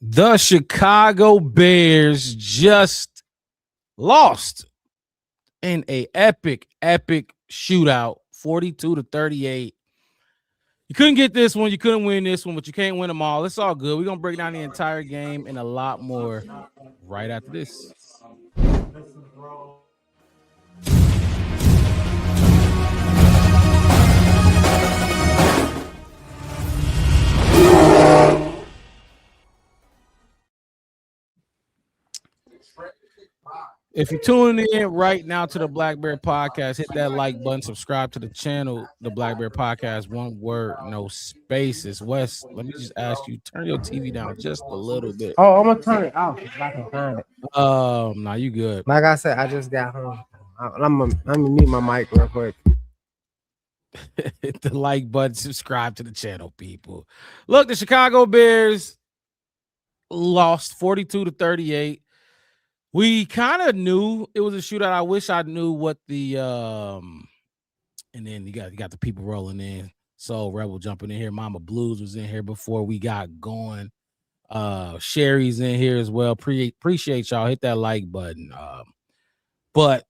The Chicago Bears just lost in a epic shootout, 42-38. You couldn't get this one, you couldn't win this one, but you can't win them all. It's all good. We're gonna break down the entire game and a lot more right after this. If you're tuning in right now to the Black Bear Podcast, hit that like button, subscribe to the channel, the Black Bear Podcast, one word, no spaces. Wes, let me just ask you, turn your TV down just a little bit. Oh, I'm gonna turn it off if I can find it. Nah, you good. Like I said, I just got home. I'm gonna mute my mic real quick. Hit the like button, subscribe to the channel, people. Look, the Chicago Bears lost 42-38. We kind of knew it was a shootout. I wish I knew what the and then you got the people rolling in. So Rebel jumping in here. Mama Blues was in here before we got going. Sherry's in here as well. Appreciate y'all. Hit that like button. But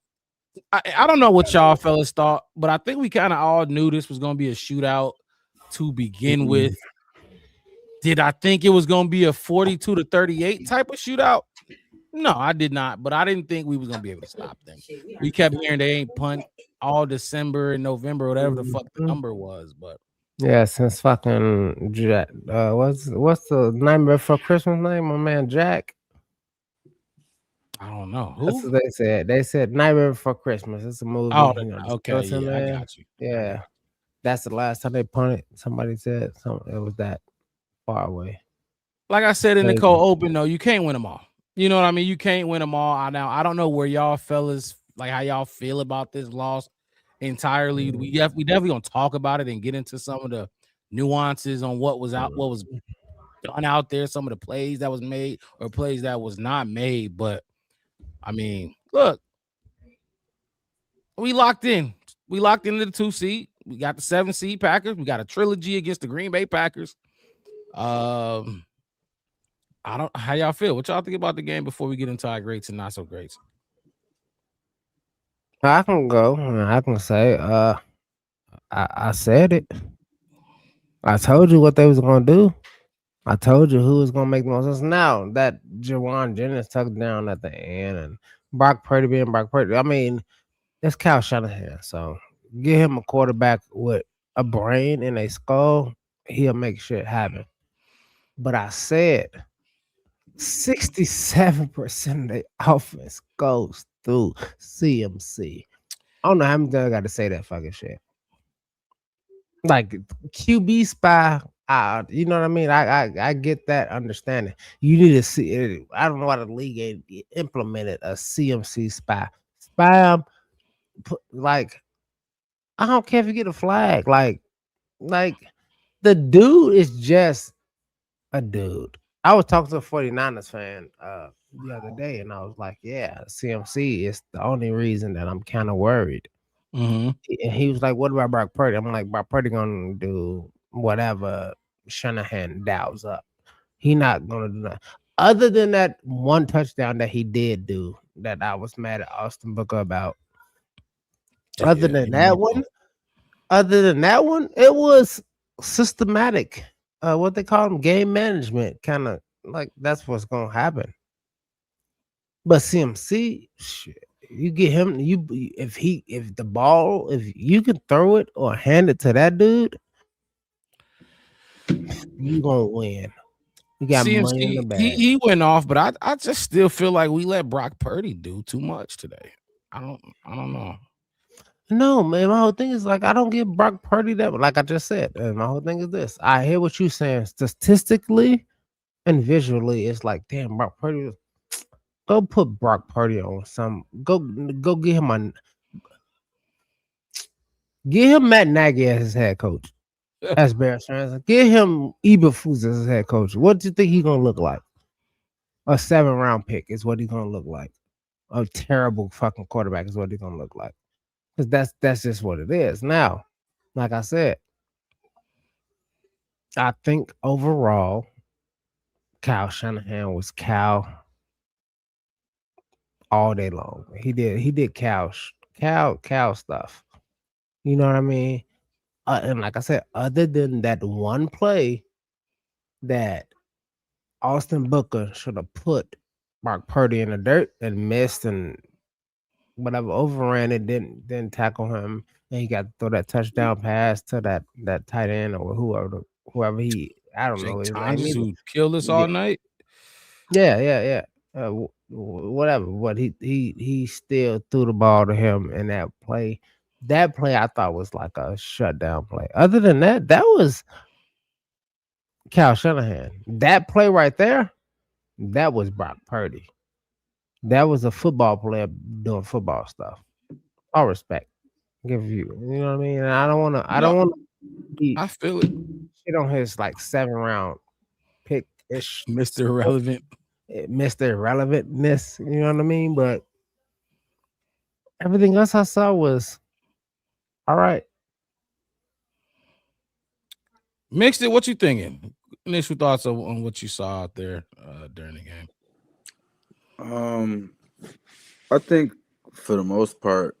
I don't know what y'all fellas thought, but I think we kind of all knew this was gonna be a shootout to begin with. Did I think it was gonna be a 42-38 type of shootout? No, I did not, but I didn't think we was gonna be able to stop them. We kept hearing they ain't punt all December and November, whatever the fuck the number was. But yeah, since fucking Jack, what's the Nightmare Before Christmas name? My man Jack. I don't know That's who what they said. They said Nightmare Before Christmas. It's a movie. Oh, okay, yeah, I got you. Yeah, that's the last time they punted. Somebody said something. It was that far away. Like I said in the cold open, though, you can't win them all. You know what I mean? You can't win them all. Now, I don't know where y'all fellas, like how y'all feel about this loss entirely. We definitely gonna talk about it and get into some of the nuances on what was done out there, some of the plays that was made or plays that was not made. But I mean, look, we locked in. We locked into the 2 seed. We got the 7 seed Packers. We got a trilogy against the Green Bay Packers. I don't how y'all feel. What y'all think about the game before we get into our greats and not so greats? I can go. I can say, I said it. I told you what they was gonna do. I told you who was gonna make the most sense. Now that Jawan Jennings touchdown at the end and Brock Purdy being Brock Purdy, I mean, it's Kyle Shanahan. So get him a quarterback with a brain and a skull, he'll make shit happen. But I said 67% of the offense goes through CMC. I don't know how many times I got to say that fucking shit. Like QB spy, you know what I mean? I get that understanding. You need to see it. I don't know why the league ain't implemented a CMC spy. Spam, like I don't care if you get a flag. Like the dude is just a dude. I was talking to a 49ers fan the other day, and I was like, yeah, CMC is the only reason that I'm kind of worried. And he was like, what about Brock Purdy? I'm like, Brock Purdy gonna do whatever Shanahan dials up. He not gonna do that. Other than that one touchdown that he did do that I was mad at Austin Booker about. Other than that one, it was systematic. What they call them, game management, kind of like that's what's gonna happen. But CMC, shit, you get him, if the ball, if you can throw it or hand it to that dude, you gonna win. You got CMC, money in the bag. He went off, but I just still feel like we let Brock Purdy do too much today. I don't know. No, man, my whole thing is like I don't give Brock Purdy that. Like I just said, and my whole thing is this: I hear what you're saying statistically and visually. It's like, damn, Brock Purdy. Go put Brock Purdy on some. Go get him get him Matt Nagy as his head coach. As Bears fans, get him Eberflus as his head coach. What do you think he's gonna look like? A 7th-round pick is what he's gonna look like. A terrible fucking quarterback is what he's gonna look like. Because that's just what it is. Now, like I said, I think overall, Kyle Shanahan was Cal all day long. He did Cal stuff. You know what I mean? And like I said, other than that one play that Austin Booker should have put Brock Purdy in the dirt and missed and whatever overran it, didn't tackle him, and he got to throw that touchdown pass to that tight end or whoever he I don't know Jake his name Tonges, either. who killed us all Yeah, night. yeah. Whatever, but he still threw the ball to him in that play. That play I thought was like a shutdown play. Other than that, that was Cal Shanahan. That play right there, that was Brock Purdy. That was a football player doing football stuff. All respect. Give you. You know what I mean? And I No, don't wanna be I feel it, shit on his like 7 round pick ish Mr. Irrelevant. Mr. Irrelevantness. You know what I mean? But everything else I saw was all right. Mixed it. What you thinking? Initial thoughts on what you saw out there during the game. Um, I think for the most part,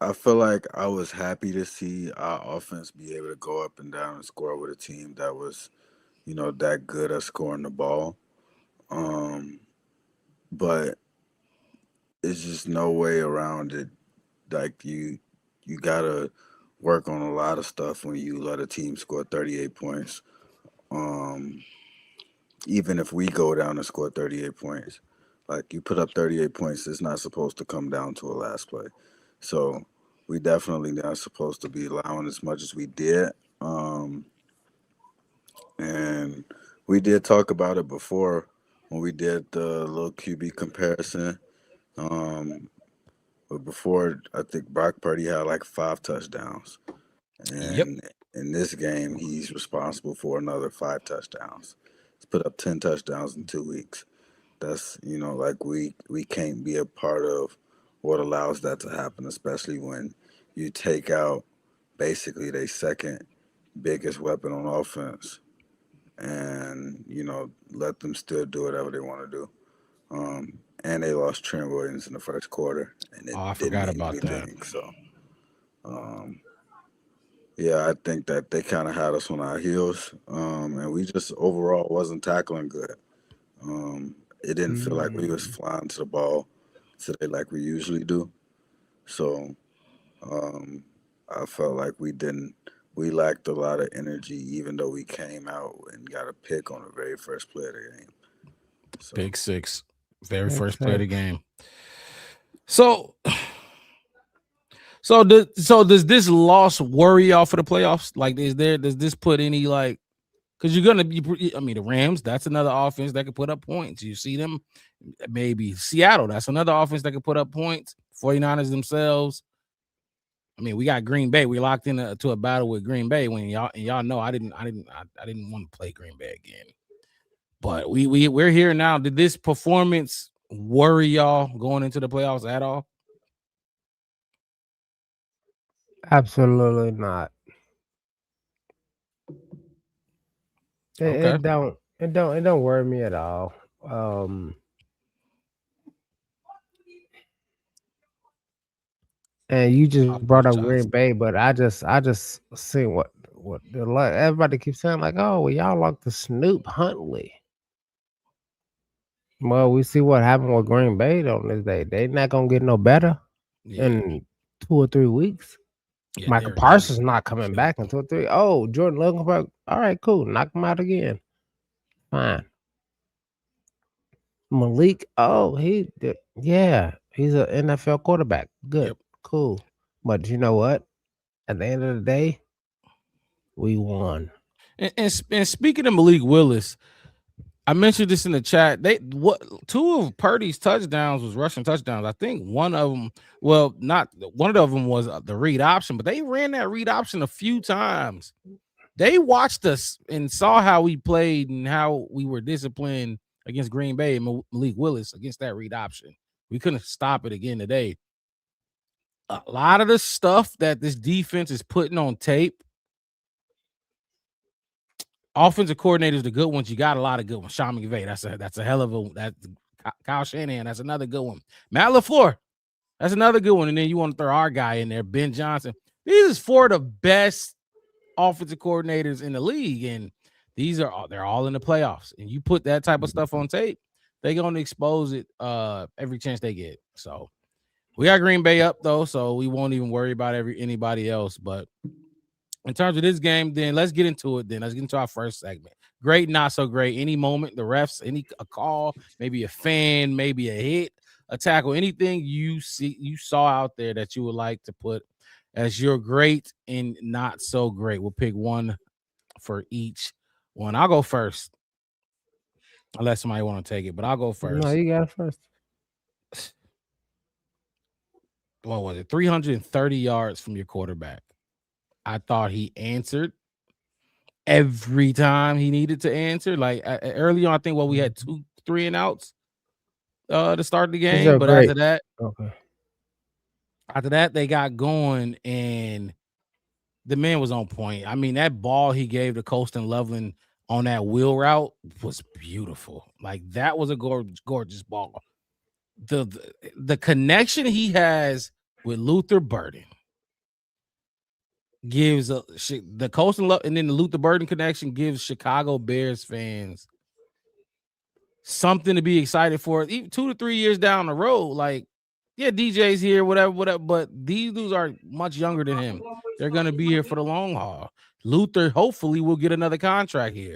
I feel like I was happy to see our offense be able to go up and down and score with a team that was, that good at scoring the ball. Um, but it's just no way around it. Like you gotta work on a lot of stuff when you let a team score 38 points. Um, Even if we go down and score 38 points, like you put up 38 points, it's not supposed to come down to a last play. So we definitely not supposed to be allowing as much as we did. Um, and we did talk about it before when we did the little QB comparison. Um, but before, I think Brock Purdy had like 5 touchdowns. Yep. And in this game, he's responsible for another 5 touchdowns. He's put up 10 touchdowns in 2 weeks. That's like we can't be a part of what allows that to happen, especially when you take out basically their second biggest weapon on offense, and let them still do whatever they want to do. And they lost Trent Williams in the first quarter, and it Oh, I didn't forgot mean about that. anything. So um, yeah, I think that they kind of had us on our heels, and we just overall wasn't tackling good. It didn't feel like we was Mm. flying to the ball today like we usually do. So um, I felt like we lacked a lot of energy, even though we came out and got a pick on the very first play of the game. So Big six. Very Makes first play of the sense. game. So does this loss worry y'all for the playoffs? Like, does this put any like because you're gonna be I mean the Rams, that's another offense that can put up points. You see them, maybe Seattle, that's another offense that can put up points. 49ers themselves. I mean, we got Green Bay. We locked in to a battle with Green Bay when y'all know I didn't want to play Green Bay again. But we're here now. Did this performance worry y'all going into the playoffs at all? Absolutely not. It, Okay. it don't worry me at all. Um, and you I just brought up apologize. Green Bay, but I just seen what everybody keeps saying like, oh, well, y'all like the Snoop Huntley. Well, we see what happened with Green Bay on this day. They not gonna get no better Yeah, in 2 or 3 weeks. yeah, Michael they're they Parsons not coming killed back in them. 2 or 3. Oh, Jordan Love come back. All right, cool. Knock him out again. Fine. Malik. Oh, he did. Yeah, he's an NFL quarterback. Good, Yep. cool. But you know what? At the end of the day, we won. And speaking of Malik Willis, I mentioned this in the chat. They what two of Purdy's touchdowns was rushing touchdowns. I think one of them, well, not one of them was the read option, but they ran that read option a few times. They watched us and saw how we played and how we were disciplined against Green Bay and Malik Willis against that read option. We couldn't stop it again today. A lot of the stuff that this defense is putting on tape, Offensive coordinators, the good ones, you got a lot of good ones. Sean McVay, that's a hell of a Kyle Shanahan, that's another good one. Matt LaFleur, that's another good one. And then you want to throw our guy in there, Ben Johnson. These is 4 of the best offensive coordinators in the league, and they're all in the playoffs. And you put that type of stuff on tape, they're gonna expose it every chance they get. So we got Green Bay up though, so we won't even worry about anybody else. But in terms of this game, then let's get into it. Let's get into our first segment. Great, not so great. Any moment, the refs, a call, maybe a fan, maybe a hit, a tackle, anything you saw out there that you would like to put as your great and not so great. We'll pick one for each one. I'll go first, unless somebody want to take it, but I'll go first. No, you got it first. What was it? 330 yards from your quarterback. I thought he answered every time he needed to answer. Like early on, I think we had 2 3 and outs to start the game, but great. after that, they got going and the man was on point. I mean, that ball he gave to Colston Loveland on that wheel route was beautiful. Like that was a gorgeous ball. The connection he has with Luther Burden gives the Colston Love, and then the Luther Burden connection gives Chicago Bears fans something to be excited for. Even 2 to 3 years down the road, like, yeah, DJ's here, whatever, but these dudes are much younger than him. They're gonna be here for the long haul. Luther hopefully will get another contract here.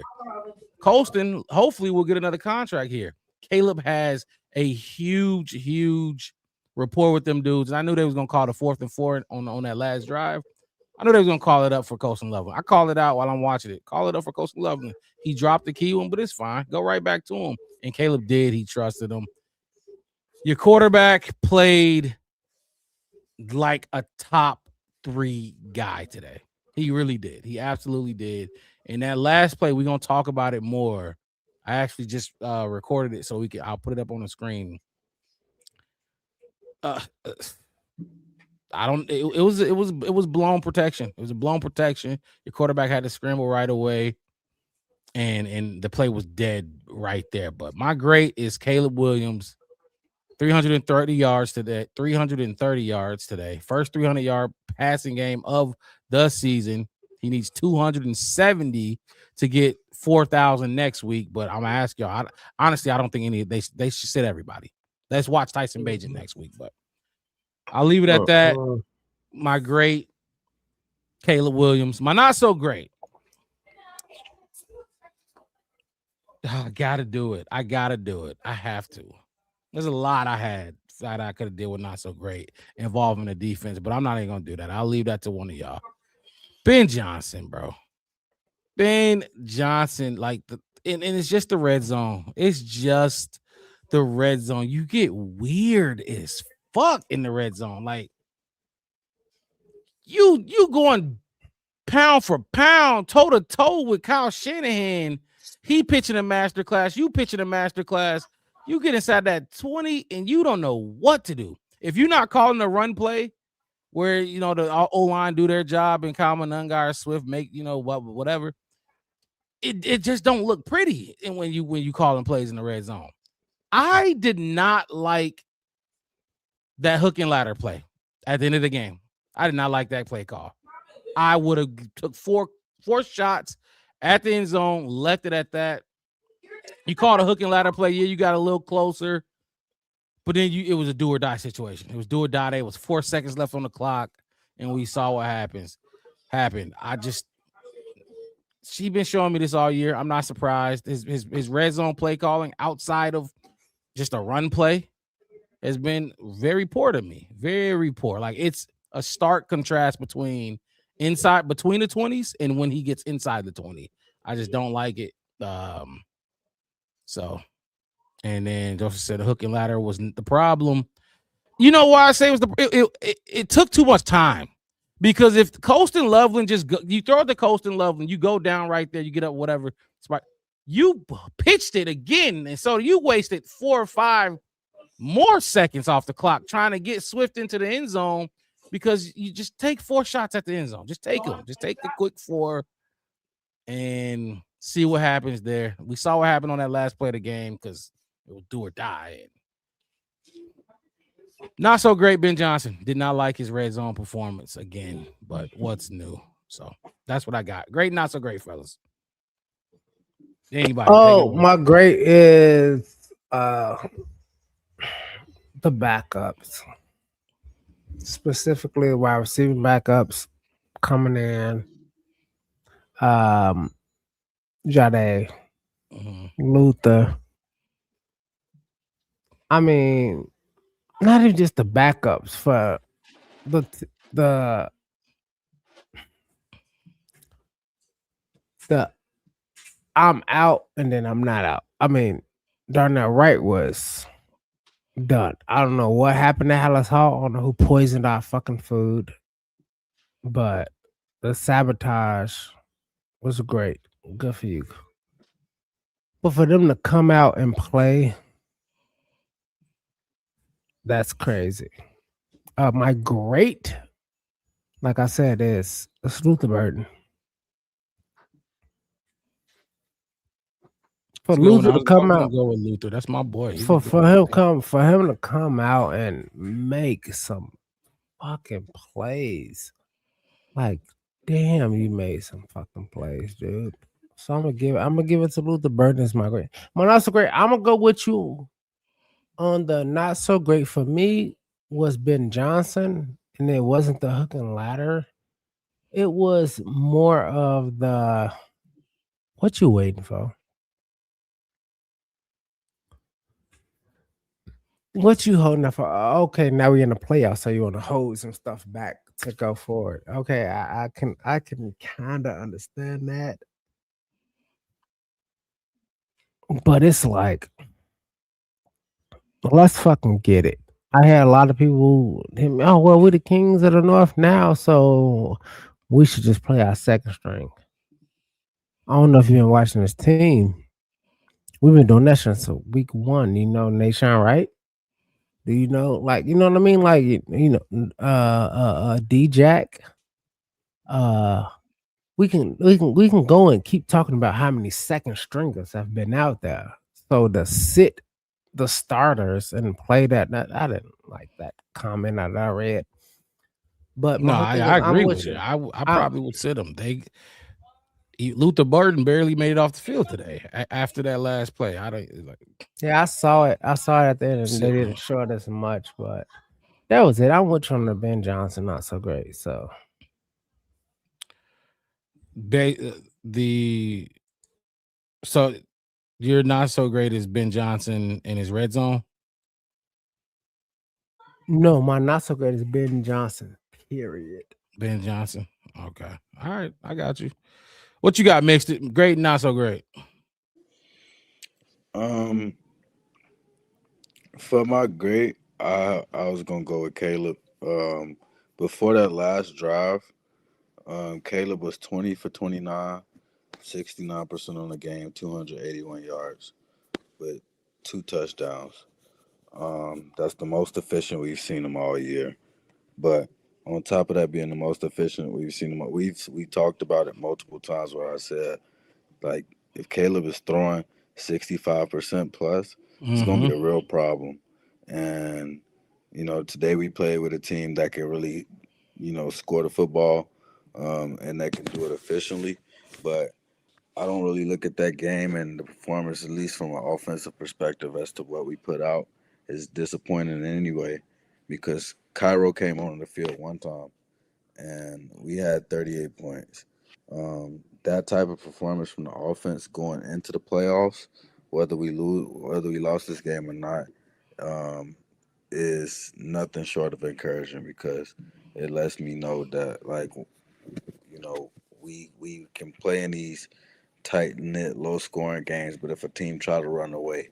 Colston hopefully will get another contract here. Caleb has a huge rapport with them dudes, and I knew they was gonna call the 4th and 4 on that last drive. I knew they was gonna call it up for Colston Loveland. I called it out while I'm watching it. Call it up for Colston Loveland. He dropped the key one, but it's fine. Go right back to him. And Caleb did. He trusted him. Your quarterback played like a top 3 guy today. He really did. He absolutely did. And that last play, we're gonna talk about it more. I actually just recorded it so I'll put it up on the screen. It was blown protection. It was a blown protection. Your quarterback had to scramble right away, and the play was dead right there. But my great is Caleb Williams, 330 yards today. 330 yards today. First 300-yard passing game of the season. He needs 270 to get 4,000 next week. But I'm gonna ask y'all. Honestly, I don't think they should sit everybody. Let's watch Tyson Bagent next week, but I'll leave it at that. My great, Caleb Williams. My not so great. I gotta do it. I have to. There's a lot I had that I could have did with not so great involving the defense, but I'm not even gonna do that. I'll leave that to one of y'all. Ben Johnson, bro. Ben Johnson, and it's just the red zone. It's just the red zone. You get weird as fuck in the red zone. Like you going pound for pound, toe to toe with Kyle Shanahan. He pitching a master class. You pitching a master class. You get inside that 20 and you don't know what to do. If you're not calling a run play where the O-line do their job and Common Ungar Swift make whatever, it just don't look pretty. And when you calling plays in the red zone, I did not like that hook and ladder play at the end of the game. I did not like that play call. I would have took four shots at the end zone, left it at that. You called a hook and ladder play. Yeah, you got a little closer, but then it was a do or die situation. It was do or die. There was 4 seconds left on the clock, and we saw what happened. She's been showing me this all year. I'm not surprised. His red zone play calling outside of just a run play has been very poor to me. Very poor. Like it's a stark contrast between the 20s and when he gets inside the 20. I just don't like it. And then Joseph said the hook and ladder wasn't the problem. You know why I say it took too much time. Because if Colston Loveland you throw it to Colston Loveland, you go down right there, you get up whatever spot, you pitched it again, and so you wasted 4 or 5 more seconds off the clock trying to get Swift into the end zone because you just take 4 shots at the end zone. Just take them. Just take the quick 4, and See what happens there. We saw what happened on that last play of the game because it was do or die. Not so great. Ben Johnson did not like his red zone performance again, but what's new? So that's what I got. Great, not so great, fellas. Anybody take it Oh, away. my great is the backups, specifically wide receiving backups coming in. Um, Jade, Mhm. Luther. I mean, not even just the backups for the the I'm out and then I'm not out. I mean, Darnell Wright was done. I don't know what happened to Hallis Hall. I don't know who poisoned our fucking food, but the sabotage was great. Good for you. But for them to come out and play, that's crazy. My great, like I said, is Luther Burton. For It's a good one. Luther I to was, I come was gonna out, go with Luther. That's my boy. He was for doing for his him thing. come for him to come out and make some fucking plays. Like, damn, you made some fucking plays, dude. So I'm gonna give it to Luther Burton as my great. My not so great. I'm gonna go with you on the not so great for me was Ben Johnson, and it wasn't the hook and ladder. It was more of the what you waiting for? What you holding up for? Okay, now we're in the playoffs, so you want to hold some stuff back to go forward. Okay, I can kind of understand that, but it's like let's fucking get it. I had a lot of people hit me. Oh well, we're the kings of the north now, so we should just play our second string. I don't know if you've been watching this team. We've been doing that since week one. You know, Nation, right? Do you know, like, you know what I mean? Like, D Jack. Uh, we can go and keep talking about how many second stringers have been out there. So to sit the starters and play that I didn't like that comment that I read. But my No, whole thing I is, I'm agree with with it. you. I I probably would sit him. Luther Burton barely made it off the field today after that last play. I don't like Yeah, I saw it. I saw it at the end, and they sit him. didn't show it as much, but that was it. I'm with you on the Ben Johnson, not so great. So The so you're not so great as Ben Johnson in his red zone. no, my not so great is Ben Johnson. Period. Ben Johnson. Okay. All right. I got you. What you got mixed it? Great, not so great. Um, for my great, I was gonna go with Caleb. Before that last drive, Caleb was 20 for 29, 69% on the game, 281 yards with 2 touchdowns. That's the most efficient we've seen him all year. But on top of that being the most efficient we've seen him, we talked about it multiple times where I said, like, if Caleb is throwing 65% plus, it's gonna Mm-hmm. be a real problem. And today we played with a team that can really, score the football, and that can do it efficiently. But I don't really look at that game and the performance, at least from an offensive perspective, as to what we put out is disappointing anyway, because Cairo came on the field one time and we had 38 points. That type of performance from the offense going into the playoffs, whether we lost this game or not, um, is nothing short of encouraging, because it lets me know that, like, you know we can play in these tight knit, low scoring games, but if a team try to run away,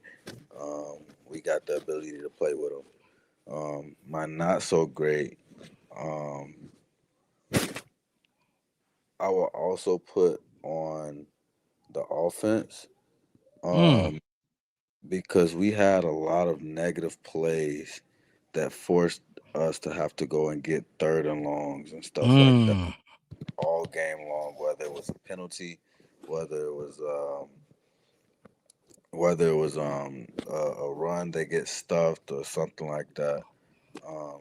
we got the ability to play with them. My not so great. Um, I will also put on the offense, Mm. um, because we had a lot of negative plays that forced us to have to go and get third and longs and stuff like that Mm. all game long, whether it was a penalty whether it was a run they get stuffed or something like that.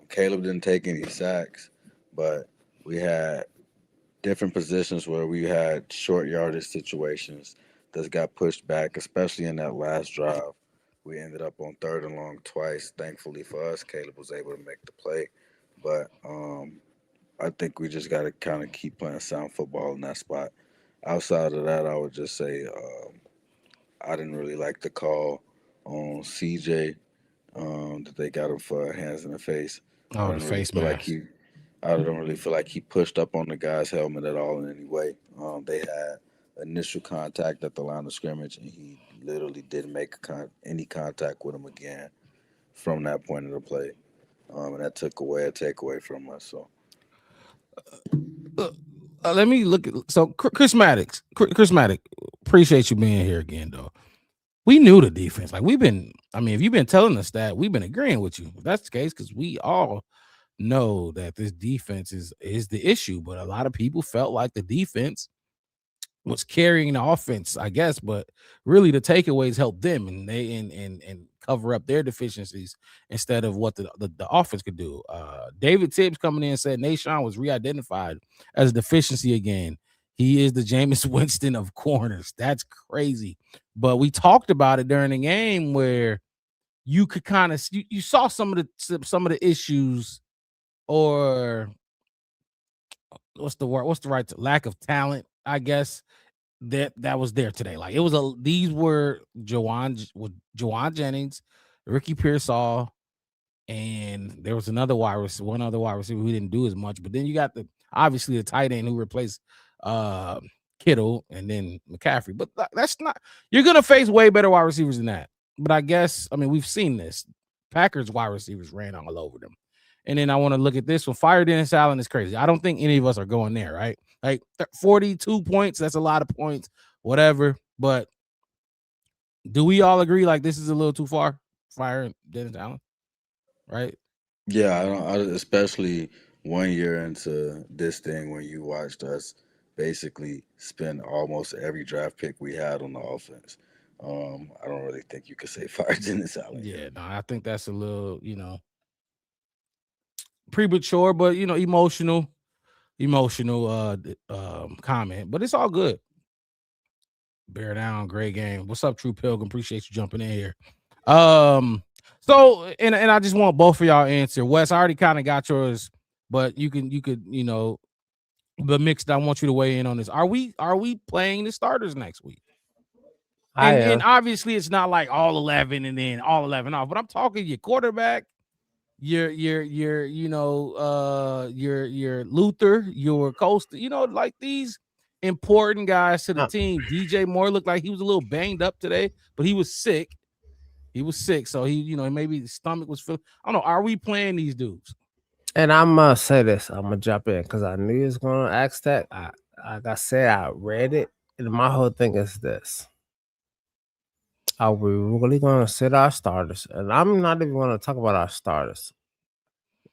Caleb didn't take any sacks, but we had different positions where we had short yardage situations that got pushed back, especially in that last drive. We ended up on 3rd and long twice. Thankfully for us, Caleb was able to make the play. But I think we just got to kind of keep playing sound football in that spot. Outside of that, I would just say I didn't really like the call on CJ that they got him for hands in the face. I Oh, the didn't really face feel like mask. I don't really feel like he pushed up on the guy's helmet at all in any way. They had initial contact at the line of scrimmage, and he literally didn't make any contact with him again from that point of the play. And that took away a takeaway from us. So Uh, Let me look at Chris Maddox. Chris Maddox, appreciate you being here again, though. We knew the defense. Like we've been. I mean, if you've been telling us that, we've been agreeing with you. If that's the case, because we all know that this defense is the issue. But a lot of people felt like the defense was carrying the offense, I guess, but really the takeaways helped them and they and cover up their deficiencies instead of what the offense could do. David Tibbs coming in said Nashawn was re-identified as a deficiency again. He is the Jameis Winston of corners. That's crazy. But we talked about it during the game where you could kind of you saw some of the issues, or what's the word? What's the right lack of talent, I guess, that was there today. Like it was these were Jawan Jennings, Ricky Pearsall, and there was one other wide receiver who didn't do as much. But then you got obviously the tight end who replaced uh Kittle and then McCaffrey. But that's not, you're gonna face way better wide receivers than that. But I guess we've seen this. Packers wide receivers ran all over them. And then I want to look at this one. Fire Dennis Allen is crazy. I don't think any of us are going there, right? Like 42 points, that's a lot of points, whatever. But do we all agree like this is a little too far? Fire Dennis Allen, right? yeah, especially 1 year into this thing when you watched us basically spend almost every draft pick we had on the offense. I don't really think you could say fire Dennis Allen Yeah, here. no, I think that's a little, premature, but emotional comment. But it's all good. Bear down, great game. What's up, True Pilgrim? Appreciate you jumping in here. So and I just want both of y'all answer. Wes, I already kind of got yours, but you could, but mixed. I want you to weigh in on this. Are we playing the starters next week? I And am. obviously it's not like all 11 and then all 11 off, but I'm talking your quarterback, your Luther, your Costa, like these important guys to the Uh, team. DJ Moore looked like he was a little banged up today, but he was sick. So he, maybe his stomach was feeling. I don't know. Are we playing these dudes? And I'm gonna say this. I'm gonna jump in because I knew you was gonna ask that. Like I said, I read it, and my whole thing is this: are we really gonna sit our starters? And I'm not even gonna talk about our starters.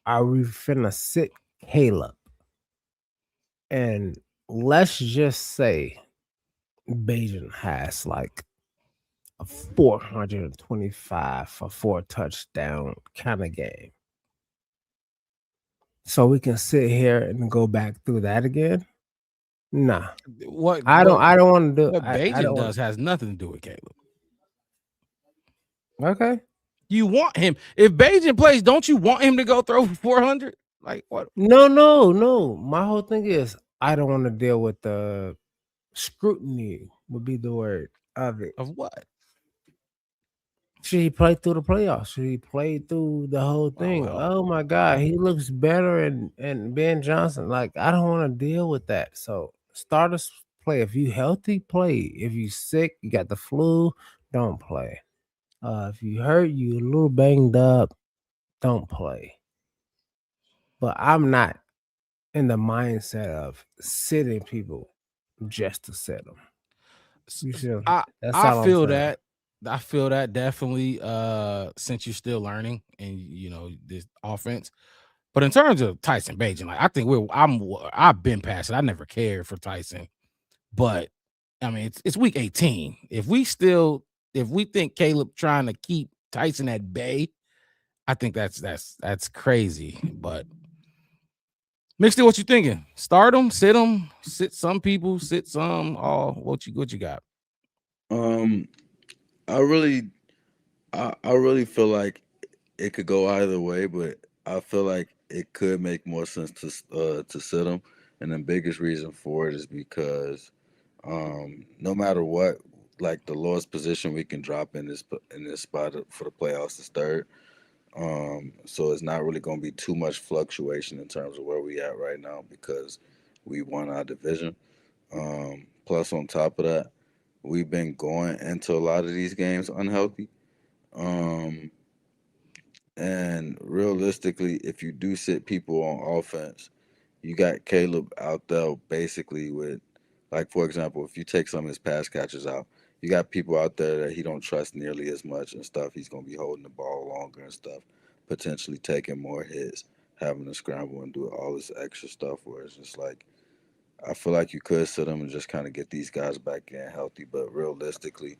Are we finna sit Caleb? And let's just say Bajan has like a 425 for 4 touchdown kind of game. So we can sit here and go back through that again. Nah, What I don't. what I don't want to do. what I Bajan don't want. does has nothing to do with Caleb. Okay. You want him. If Bajan plays, don't you want him to go throw for 400? Like what? No. My whole thing is I don't want to deal with the scrutiny. Would be the word of it. Of what? Should he play through the playoffs? Should he play through the whole Oh thing? well. Oh my God, he looks better and Ben Johnson. Like I don't want to deal with that. So starters play. If you healthy, play. If you sick, you got the flu, don't play. If you hurt, you a little banged up, don't play. But I'm not in the mindset of sitting people just to sit them. You see, I that's I all I'm feel saying. that. I feel that definitely. Since you're still learning and this offense, but in terms of Tyson Bagent, like I think I've been past it. I never cared for Tyson, but I mean, it's week 18. If we think Caleb trying to keep Tyson at bay, I think that's crazy. But Mixed, what you thinking? Start them, sit some people, sit some. All what you got? I really, I really feel like it could go either way, but I feel like it could make more sense to sit them, and the biggest reason for it is because no matter what, like the lowest position we can drop in this spot for the playoffs is third. So it's not really going to be too much fluctuation in terms of where we at right now because we won our division. Plus, on top of that, we've been going into a lot of these games unhealthy. Um, and realistically, if you do sit people on offense, you got Caleb out there basically with, like for example, if you take some of his pass catchers out, you got people out there that he don't trust nearly as much and stuff. He's gonna be holding the ball longer and stuff, potentially taking more hits, having to scramble and do all this extra stuff. Where it's just like I feel like you could sit him and just kind of get these guys back in healthy, but realistically,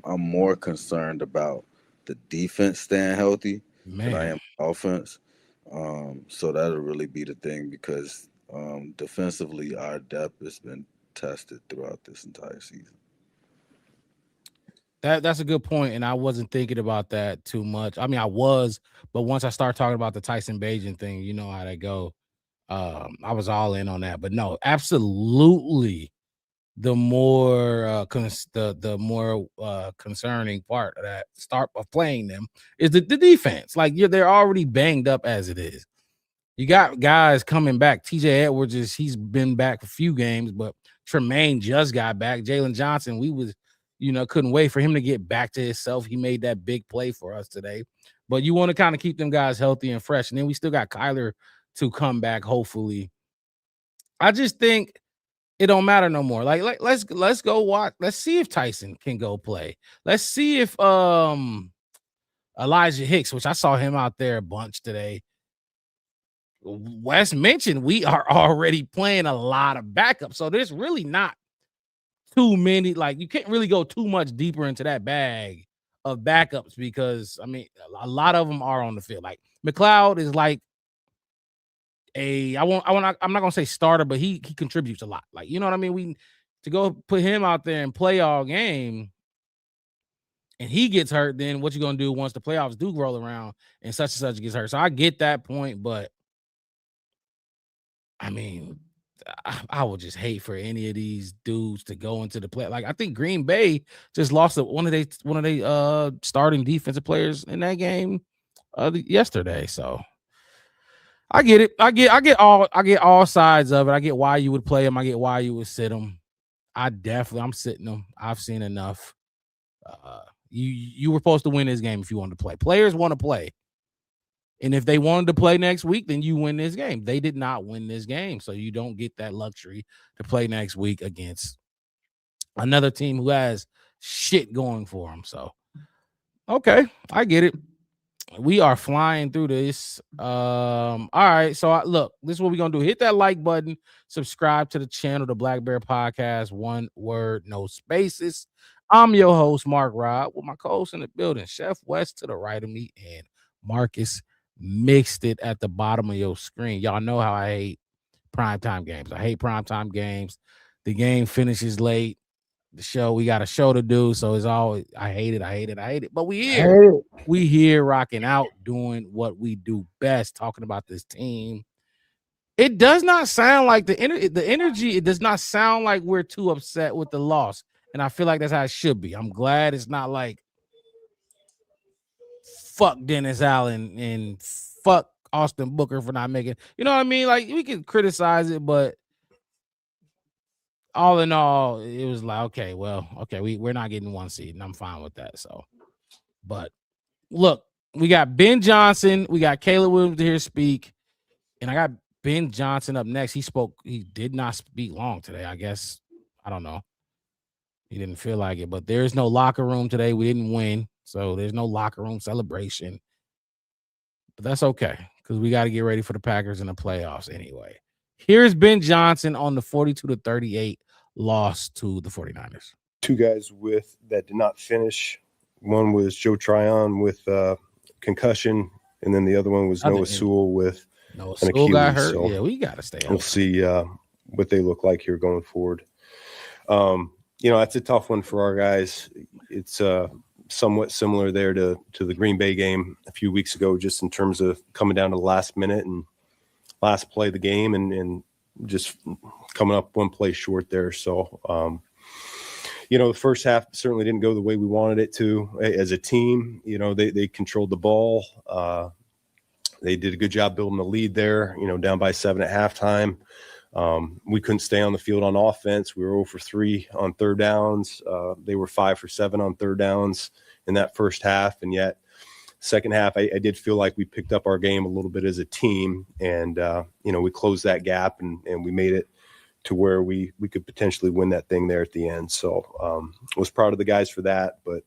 I'm more concerned about the defense staying healthy than I Man, am offense. So that'll really be the thing because defensively, our depth has been tested throughout this entire season. that's a good point, and I wasn't thinking about that too much. I mean, I was, but once I start talking about the Tyson Bajan thing, you know how they go. I was all in on that, but no, absolutely. The more the more concerning part of that start of playing them is the defense. Like they're already banged up as it is. You got guys coming back. TJ Edwards he's been back for a few games, but Tremaine just got back. Jalen Johnson, couldn't wait for him to get back to himself. He made that big play for us today. But you want to kind of keep them guys healthy and fresh. And then we still got Kyler to come back, hopefully. I just think it don't matter no more. Like let's go watch. Let's see if Tyson can go play. Let's see if Elijah Hicks, which I saw him out there a bunch today. Wes mentioned we are already playing a lot of backups, so there's really not too many. Like you can't really go too much deeper into that bag of backups because I mean a lot of them are on the field. Like McLeod is like I'm not gonna say starter, but he contributes a lot. Like you know what I mean. We to go put him out there and play all game, and he gets hurt. Then what you gonna do once the playoffs do roll around and such gets hurt? So I get that point, but I mean, I would just hate for any of these dudes to go into the play. Like I think Green Bay just lost one of they starting defensive players in that game yesterday. So I get it. I get all sides of it. I get why you would play him. I get why you would sit him. I'm sitting them. I've seen enough. You were supposed to win this game if you wanted to play. Players want to play. And if they wanted to play next week, then you win this game. They did not win this game. So you don't get that luxury to play next week against another team who has shit going for them. So, okay, I get it. We are flying through this. All right. So look, this is what we're gonna do. Hit that like button, subscribe to the channel, the Black Bear Podcast. One word, no spaces. I'm your host, Mark Rod, with my co-host in the building, Chef West to the right of me, and Marcus Mixed It at the bottom of your screen. Y'all know how I hate primetime games. I hate primetime games. The game finishes late. We got a show to do, so it's always I hate it. But we here rocking out, doing what we do best, talking about this team. It does not sound like the energy. It does not sound like we're too upset with the loss, and I feel like that's how it should be. I'm glad it's not like fuck Dennis Allen and fuck Austin Booker for not making. You know what I mean? Like we can criticize it, but all in all, it was like, okay, we're not getting one seed, and I'm fine with that. So, but look, we got Ben Johnson, we got Caleb Williams to hear speak, and I got Ben Johnson up next. He did not speak long today. I guess I don't know. He didn't feel like it, but there's no locker room today. We didn't win, so there's no locker room celebration. But that's okay because we got to get ready for the Packers in the playoffs anyway. Here's Ben Johnson on the 42-38 loss to the 49ers. Two guys that did not finish. One was Joe Tryon with concussion, and then the other one was Noah Sewell with Noah an Sewell got Achilles. hurt. So Yeah, we got to stay we'll see what they look like here going forward. That's a tough one for our guys. It's somewhat similar there to the Green Bay game a few weeks ago, just in terms of coming down to the last minute and last play of the game and just coming up one play short there. So, the first half certainly didn't go the way we wanted it to as a team. They controlled the ball. They did a good job building the lead there, down by 7 at halftime. We couldn't stay on the field on offense. We were 0 for 3 on third downs. They were 5 for 7 on third downs in that first half. And yet second half, I did feel like we picked up our game a little bit as a team. And, we closed that gap and we made it to where we could potentially win that thing there at the end. So was proud of the guys for that, but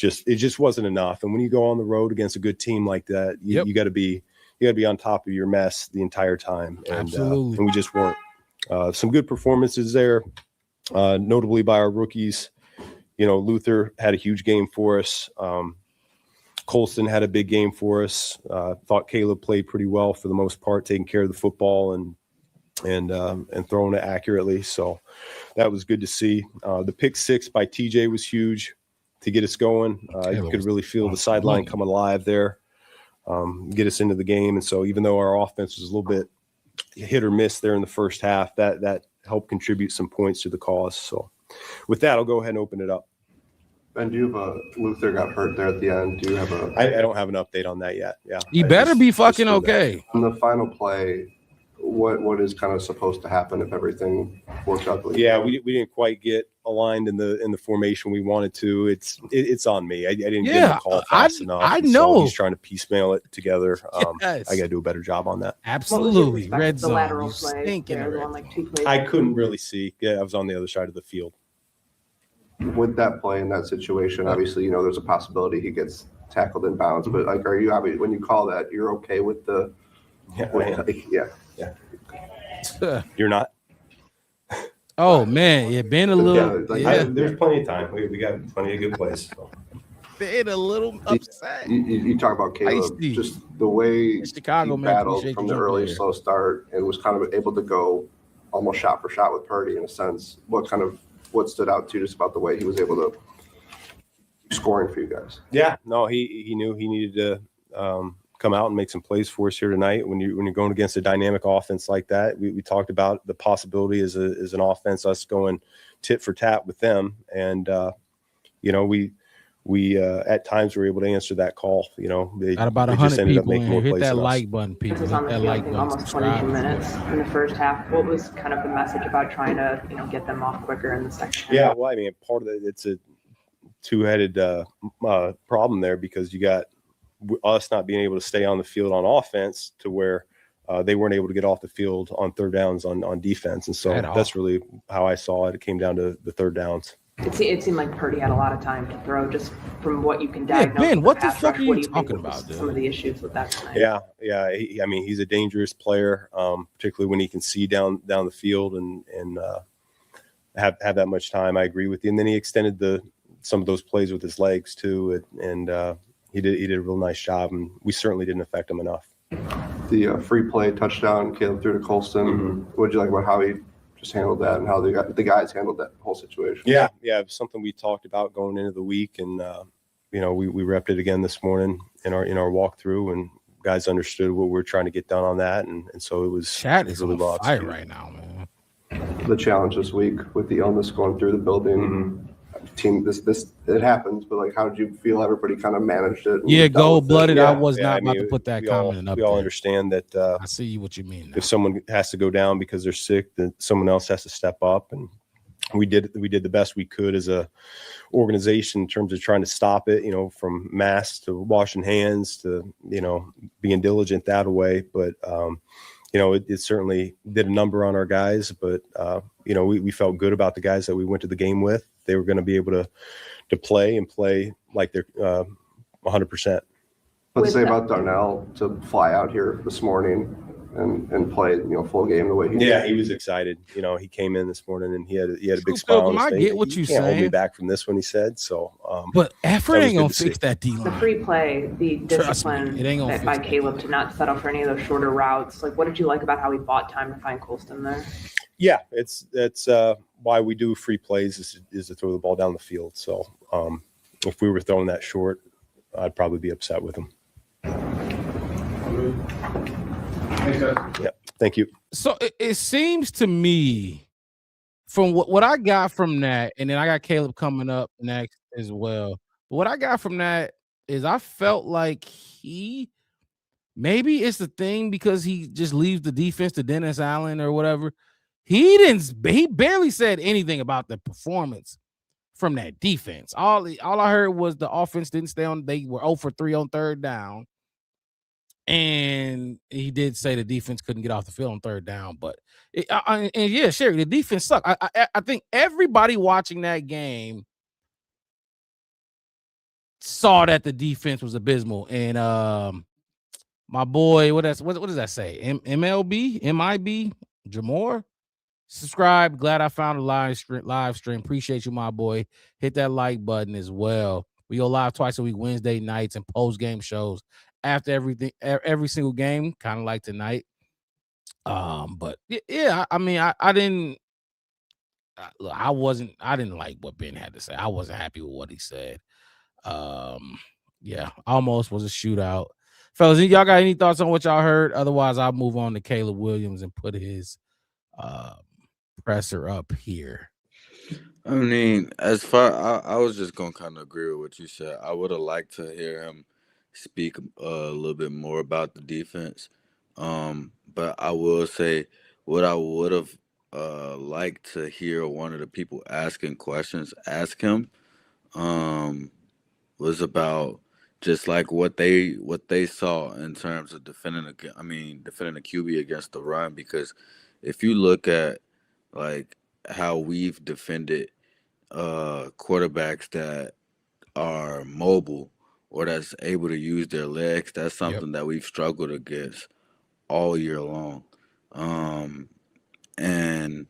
it just wasn't enough. And when you go on the road against a good team like that, you got to be on top of your mess the entire time. And, Absolutely. And we just weren't. Some good performances there, notably by our rookies. Luther had a huge game for us. Colston had a big game for us. Thought Caleb played pretty well for the most part, taking care of the football and throwing it accurately. So that was good to see. The pick 6 by TJ was huge to get us going. You could really feel the sideline come alive there, get us into the game. And so even though our offense was a little bit hit or miss there in the first half, that helped contribute some points to the cause. So with that, I'll go ahead and open it up. Ben, do you have Luther got hurt there at the end? Do you have I don't have an update on that yet. Yeah. You better be fucking okay. On the final play, what is kind of supposed to happen if everything works out? Yeah, we didn't quite get aligned in the formation we wanted to. It's on me. I didn't get the call fast enough. I know. So he's trying to piecemeal it together. Yes. I got to do a better job on that. Absolutely. Red zone. Lateral play. I couldn't really see. Yeah, I was on the other side of the field. With that play in that situation, obviously, there's a possibility he gets tackled in bounds. But are you happy when you call that? You're okay with the? Yeah. You're not. Oh man, yeah, been a little. There's plenty of time. We got plenty of good plays. So. Been a little upset. You talk about Caleb, just the way Chicago he battled from the early slow start and was kind of able to go almost shot for shot with Purdy in a sense. What stood out to you just about the way he was able to keep scoring for you guys? Yeah, no, he knew he needed to come out and make some plays for us here tonight. When you're going against a dynamic offense like that, we talked about the possibility as an offense, us going tit for tat with them, and we at times were able to answer that call. Got about 100 people in here. Hit that like button, people. Hit that like button. Almost 22 minutes in the first half. What was kind of the message about trying to, get them off quicker in the second half? Yeah, well, I mean, part of it's a two-headed problem there, because you got us not being able to stay on the field on offense to where they weren't able to get off the field on third downs on defense. And so that's really how I saw it. It came down to the third downs. It seemed like Purdy had a lot of time to throw, just from what you can diagnose. Ben, what the fuck are you talking about, dude? Some of the issues with that tonight. Yeah. He's a dangerous player, particularly when he can see down the field and have that much time. I agree with you. And then he extended some of those plays with his legs too, and he did a real nice job. And we certainly didn't affect him enough. The free play touchdown, Caleb threw to Colston. Mm-hmm. What did you like about how he just handled that and how the guys handled that whole situation? Yeah, it was something we talked about going into the week, and we repped it again this morning in our walkthrough, and guys understood what we were trying to get done on that, and so it was. Chat is really on fire right now, man. The challenge this week with the illness going through the building. Mm-hmm. Team, this it happens, but how did you feel everybody kind of managed it? Yeah, gold-blooded. I was not about to put that comment up. We all understand that. I see what you mean. If someone has to go down because they're sick, then someone else has to step up, and we did the best we could as a organization in terms of trying to stop it. From masks to washing hands to being diligent that way, but. It certainly did a number on our guys, but we felt good about the guys that we went to the game with. They were going to be able to play like they're 100%. Let's say about Darnell to fly out here this morning. and play, full game the way he did. Yeah, he was excited. He came in this morning and he had a big Scoop smile Pilgrim, on his I face. get what you you can't hold me saying. back from this one, he said. So, But effort that was ain't gonna good to fix see. that D The line. free play, the Trust me, discipline it ain't gonna by fix that Caleb D to not settle for any of those shorter routes. Like, what did you like about how he bought time to find Colston there? Yeah, that's why we do free plays is to throw the ball down the field. So if we were throwing that short, I'd probably be upset with him. Yeah, thank you. So it seems to me, from what I got from that, and then I got Caleb coming up next as well. But what I got from that is I felt like maybe it's the thing because he just leaves the defense to Dennis Allen or whatever. He barely said anything about the performance from that defense. All I heard was the offense didn't stay on. They were 0 for 3 on third down. And he did say the defense couldn't get off the field on third down, but yeah, sure, the defense sucked. I think everybody watching that game saw that the defense was abysmal. And my boy, what does that say? MLB, MIB, Jamor, subscribe. Glad I found a live stream. Appreciate you, my boy. Hit that like button as well. We go live twice a week, Wednesday nights and post game shows after every single game, kind of like tonight. But yeah, I mean, I didn't like what Ben had to say. I wasn't happy with what he said. Yeah, almost was a shootout. Fellas, y'all got any thoughts on what y'all heard? Otherwise, I'll move on to Caleb Williams and put his presser up here. I mean, as far I was just gonna kind of agree with what you said. I would have liked to hear him speak a little bit more about the defense. But I will say what I would have liked to hear one of the people asking questions ask him was about just like what they saw in terms of defending the QB against the run. Because if you look at like how we've defended quarterbacks that are mobile or that's able to use their legs, that's something that we've struggled against all year long. And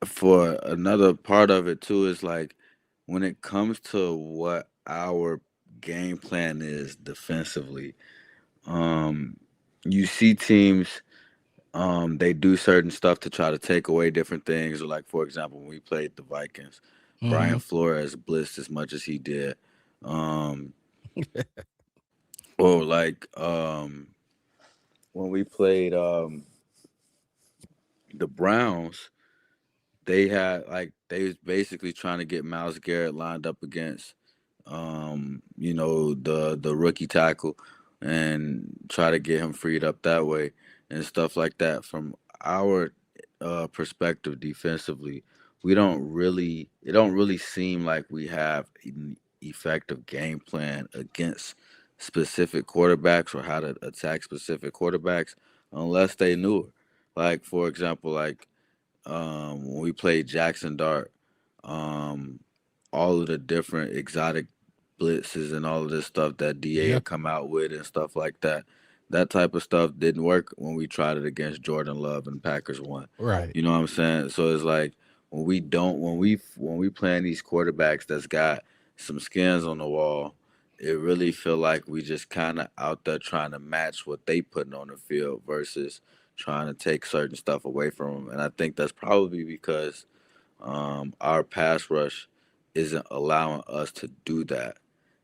for another part of it too is like when it comes to what our game plan is defensively, you see teams they do certain stuff to try to take away different things. Or like, for example, when we played the Vikings, Brian Flores blitzed as much as he did. Or like when we played the Browns, they was basically trying to get Myles Garrett lined up against the rookie tackle and try to get him freed up that way and stuff like that. From our perspective defensively, it don't really seem like we have an effective game plan against specific quarterbacks or how to attack specific quarterbacks unless they knew it. Like, for example, like when we played Jackson Dart, all of the different exotic blitzes and all of this stuff that DA had come out with and stuff like that. That type of stuff didn't work when we tried it against Jordan Love and Packers won. Right. You know what I'm saying? So it's like when we playing these quarterbacks that's got some skins on the wall, it really feel like we just kind of out there trying to match what they putting on the field versus trying to take certain stuff away from them. And I think that's probably because our pass rush isn't allowing us to do that.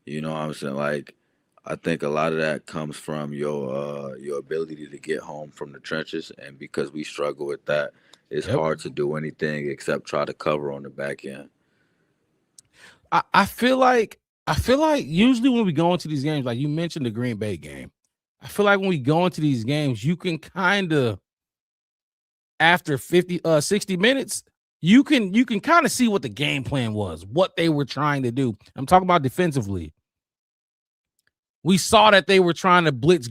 You know what I'm saying? Like, I think a lot of that comes from your ability to get home from the trenches, and because we struggle with that, it's hard to do anything except try to cover on the back end. I feel like usually when we go into these games, like you mentioned the Green Bay game, I feel like when we go into these games, you can kind of after 60 minutes, you can kind of see what the game plan was, what they were trying to do. I'm talking about defensively. We saw that they were trying to blitz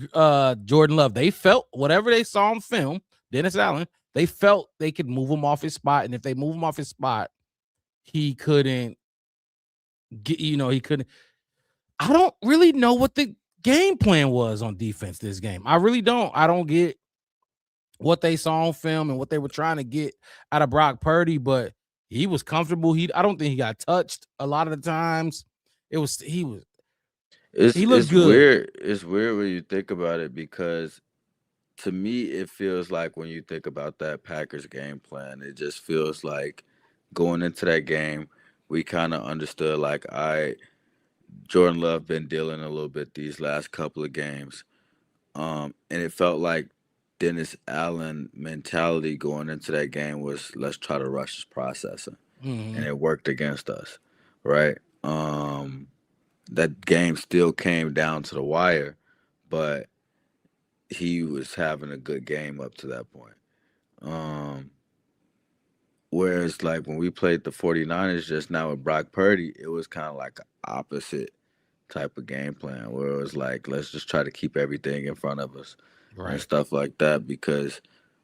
Jordan Love. They felt whatever they saw on film, Dennis Allen, they felt they could move him off his spot. And if they move him off his spot, he couldn't get, he couldn't. I don't really know what the game plan was on defense this game. I really don't. I don't get what they saw on film and what they were trying to get out of Brock Purdy, but he was comfortable. I don't think he got touched a lot of the times. He looked It's good. weird. It's weird when you think about it because to me it feels like when you think about that Packers game plan, it just feels like going into that game, we kind of understood like Jordan Love been dealing a little bit these last couple of games. And it felt like Dennis Allen mentality going into that game was let's try to rush his processing, and it worked against us, right? That game still came down to the wire, but he was having a good game up to that point. Um, Whereas like when we played the 49ers just now with Brock Purdy, it was kind of like an opposite type of game plan where it was like let's just try to keep everything in front of us and stuff like that because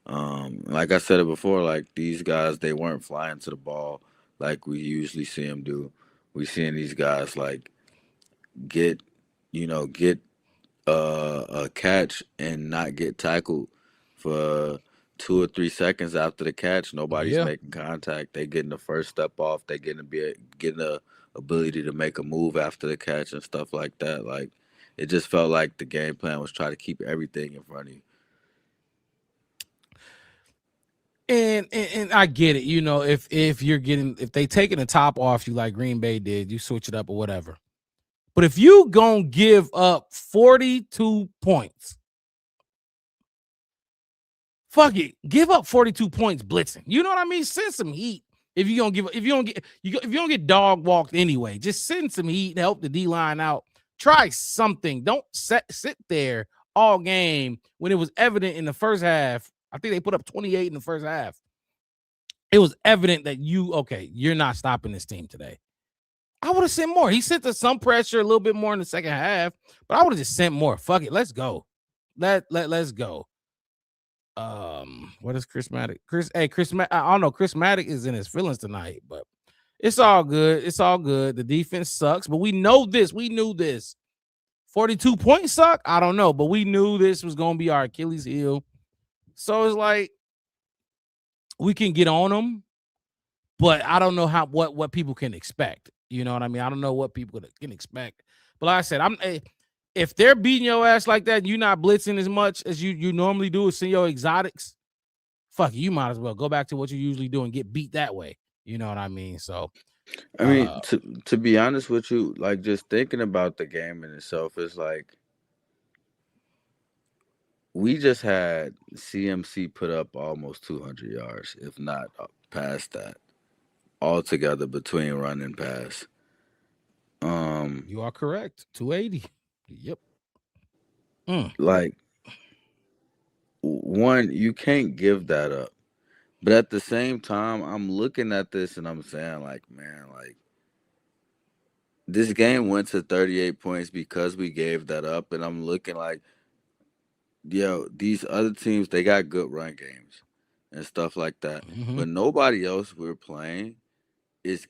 like I said it before, like these guys they weren't flying to the ball like we usually see them do. We seeing these guys like get get a catch and not get tackled for 2 or 3 seconds after the catch. Nobody's making contact. They getting the first step off. They getting the ability to make a move after the catch and stuff like that. Like it just felt like the game plan was try to keep everything in front of you. And I get it. You know, if they taking the top off you like Green Bay did, you switch it up or whatever. But if you gonna give up 42 points, fuck it, give up 42 points blitzing. You know what I mean? Send some heat. If you don't get dog walked anyway, just send some heat and help the D line out. Try something. Don't sit there all game when it was evident in the first half. I think they put up 28 in the first half. It was evident that you're not stopping this team today. I would have sent more. He sent us some pressure a little bit more in the second half, but I would have just sent more. Fuck it. Let's go. Let's go. What is Chris Maddox? I don't know. Chris Maddox is in his feelings tonight, but it's all good. It's all good. The defense sucks, but we know this. We knew this. 42 points suck? I don't know, but we knew this was gonna be our Achilles heel. So it's like we can get on them, but I don't know what people can expect. You know what I mean? I don't know what people can expect. But like I said, if they're beating your ass like that, and you're not blitzing as much as you normally do, send your exotics. Fuck you might as well go back to what you usually do and get beat that way. You know what I mean? So, I mean, to be honest with you, like just thinking about the game in itself is like we just had CMC put up almost 200 yards, if not past that, altogether between run and pass. You are correct. 280. Yep. Like one, you can't give that up. But at the same time, I'm looking at this and I'm saying, like, man, like this game went to 38 points because we gave that up. And I'm looking like, yo, these other teams, they got good run games and stuff like that. But nobody else we're playing is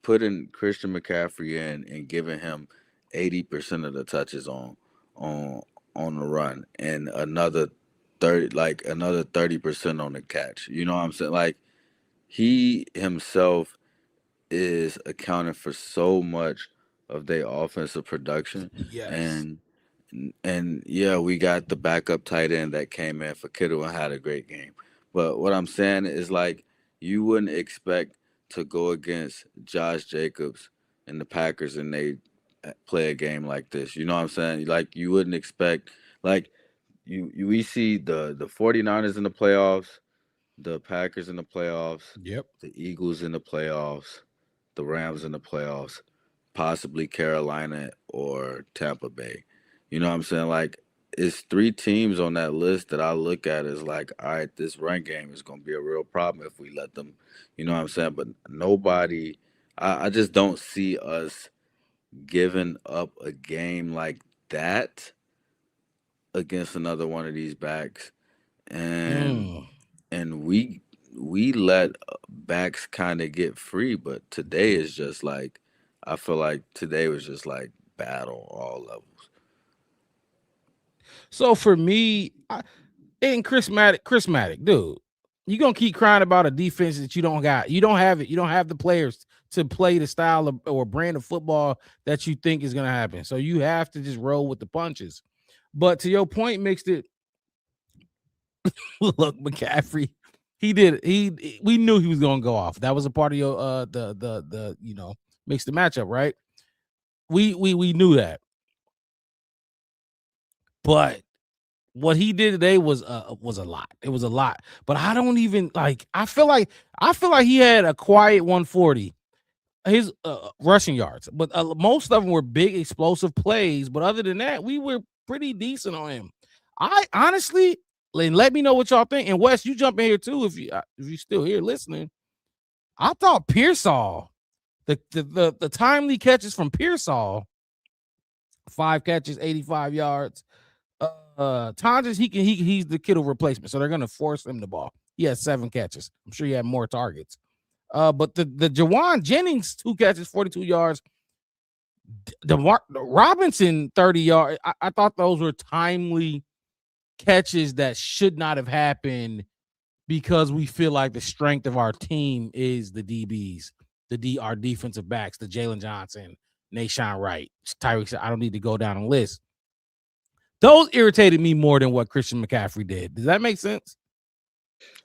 putting Christian McCaffrey in and giving him 80% of the touches on the run and another 30% on the catch. You know what I'm saying? Like he himself is accounting for so much of their offensive production. Yes. And yeah, we got the backup tight end that came in for Kittle and had a great game. But what I'm saying is like you wouldn't expect to go against Josh Jacobs and the Packers and they play a game like this. You know what I'm saying? Like you wouldn't expect like we see the 49ers in the playoffs, the Packers in the playoffs, Yep. the Eagles in the playoffs, the Rams in the playoffs, possibly Carolina or Tampa Bay. You know what I'm saying? Like it's 3 teams on that list that I look at as like, all right, this run game is going to be a real problem if we let them, you know what I'm saying? But nobody, I just don't see us giving up a game like that against another one of these backs. And we let backs kind of get free, but today is just like, I feel like today was just like battle all levels. So for me, And Chris Matic, dude, you're gonna keep crying about a defense that you don't got. You don't have it. You don't have the players to play the style of, or brand of football that you think is gonna happen. So you have to just roll with the punches. But to your point, mixed it. Look, McCaffrey, he did. We knew he was gonna go off. That was a part of your the mixed the matchup, right? We knew that. But what he did today was a lot. It was a lot. But I don't even like. I feel like he had a quiet 140. His rushing yards, but most of them were big explosive plays. But other than that, we were pretty decent on him. I honestly, let me know what y'all think. And Wes, you jump in here too if you still here listening. I thought Pearsall, the timely catches from Pearsall, 5 catches, 85 yards. Tonjes, he's the Kittle replacement, so they're gonna force him the ball. He has 7 catches. I'm sure he had more targets. But the Jawan Jennings 2 catches, 42 yards. The Robinson 30 yards. I thought those were timely catches that should not have happened because we feel like the strength of our team is the DBs, our defensive backs, the Jalen Johnson, Nashawn Wright, Tyreek. I don't need to go down the list. Those irritated me more than what Christian McCaffrey did. Does that make sense?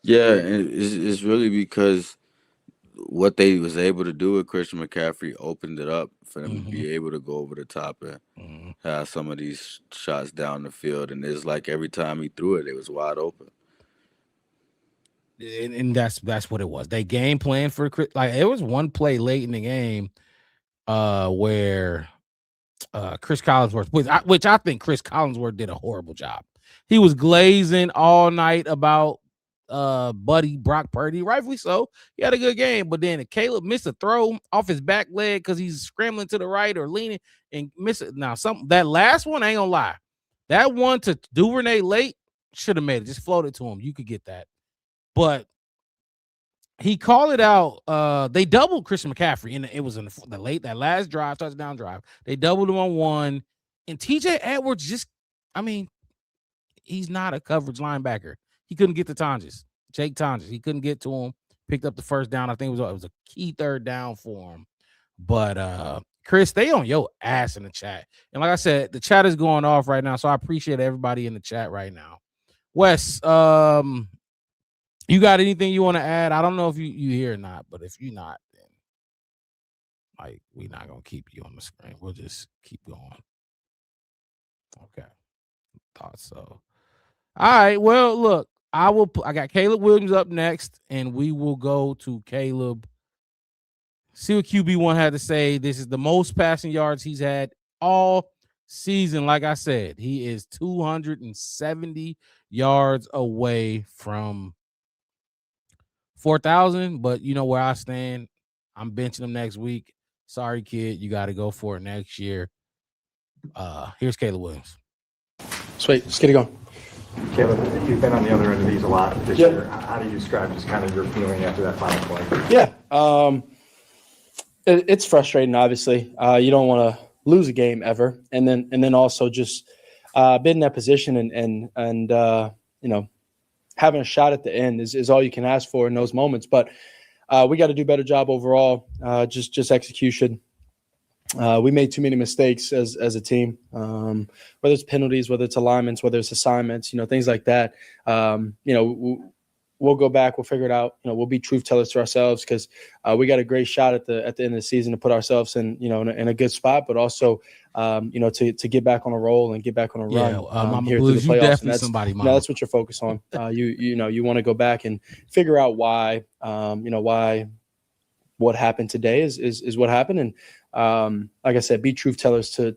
Yeah, and it's really because what they was able to do with Christian McCaffrey opened it up for them to be able to go over the top and have some of these shots down the field. And it's like every time he threw it, it was wide open. And that's what it was. They game plan for like it was one play late in the game where Chris Collinsworth, which I think Chris Collinsworth did a horrible job. He was glazing all night about buddy Brock Purdy, rightfully so. He had a good game, but then Caleb missed a throw off his back leg because he's scrambling to the right or leaning and miss it. Now, that last one, I ain't gonna lie, that one to Duvernay late should have made it. Just floated to him. You could get that, but he called it out. They doubled Christian McCaffrey, and it was in that last drive, touchdown drive. They doubled him on one, and TJ Edwards he's not a coverage linebacker. He couldn't get to Jake Tonjes. He couldn't get to him. Picked up the first down. I think it was a key third down for him. But Chris, stay on your ass in the chat. And like I said, the chat is going off right now, so I appreciate everybody in the chat right now. Wes, you got anything you want to add? I don't know if you here or not, but if you're not, then like we're not gonna keep you on the screen. We'll just keep going. Okay, thought so. All right. Well, look, I got Caleb Williams up next, and we will go to Caleb. See what QB1 had to say. This is the most passing yards he's had all season. Like I said, he is 270 yards away from 4,000. But you know where I stand. I'm benching him next week. Sorry, kid. You got to go for it next year. Here's Caleb Williams. Sweet. Let's get it going. Caleb, you've been on the other end of these a lot this year. How do you describe just kind of your feeling after that final play? Yeah. It's frustrating, obviously. You don't want to lose a game ever. And then also just being in that position and having a shot at the end is all you can ask for in those moments. But we got to do a better job overall, just execution. We made too many mistakes as a team, whether it's penalties, whether it's alignments, whether it's assignments, things like that. We'll go back, we'll figure it out. We'll be truth tellers to ourselves because we got a great shot at the end of the season to put ourselves in a good spot, but also to get back on a roll and get back on a run here through the playoffs. And that's what you're focused on. You want to go back and figure out why what happened today is what happened. And like I said, be truth tellers to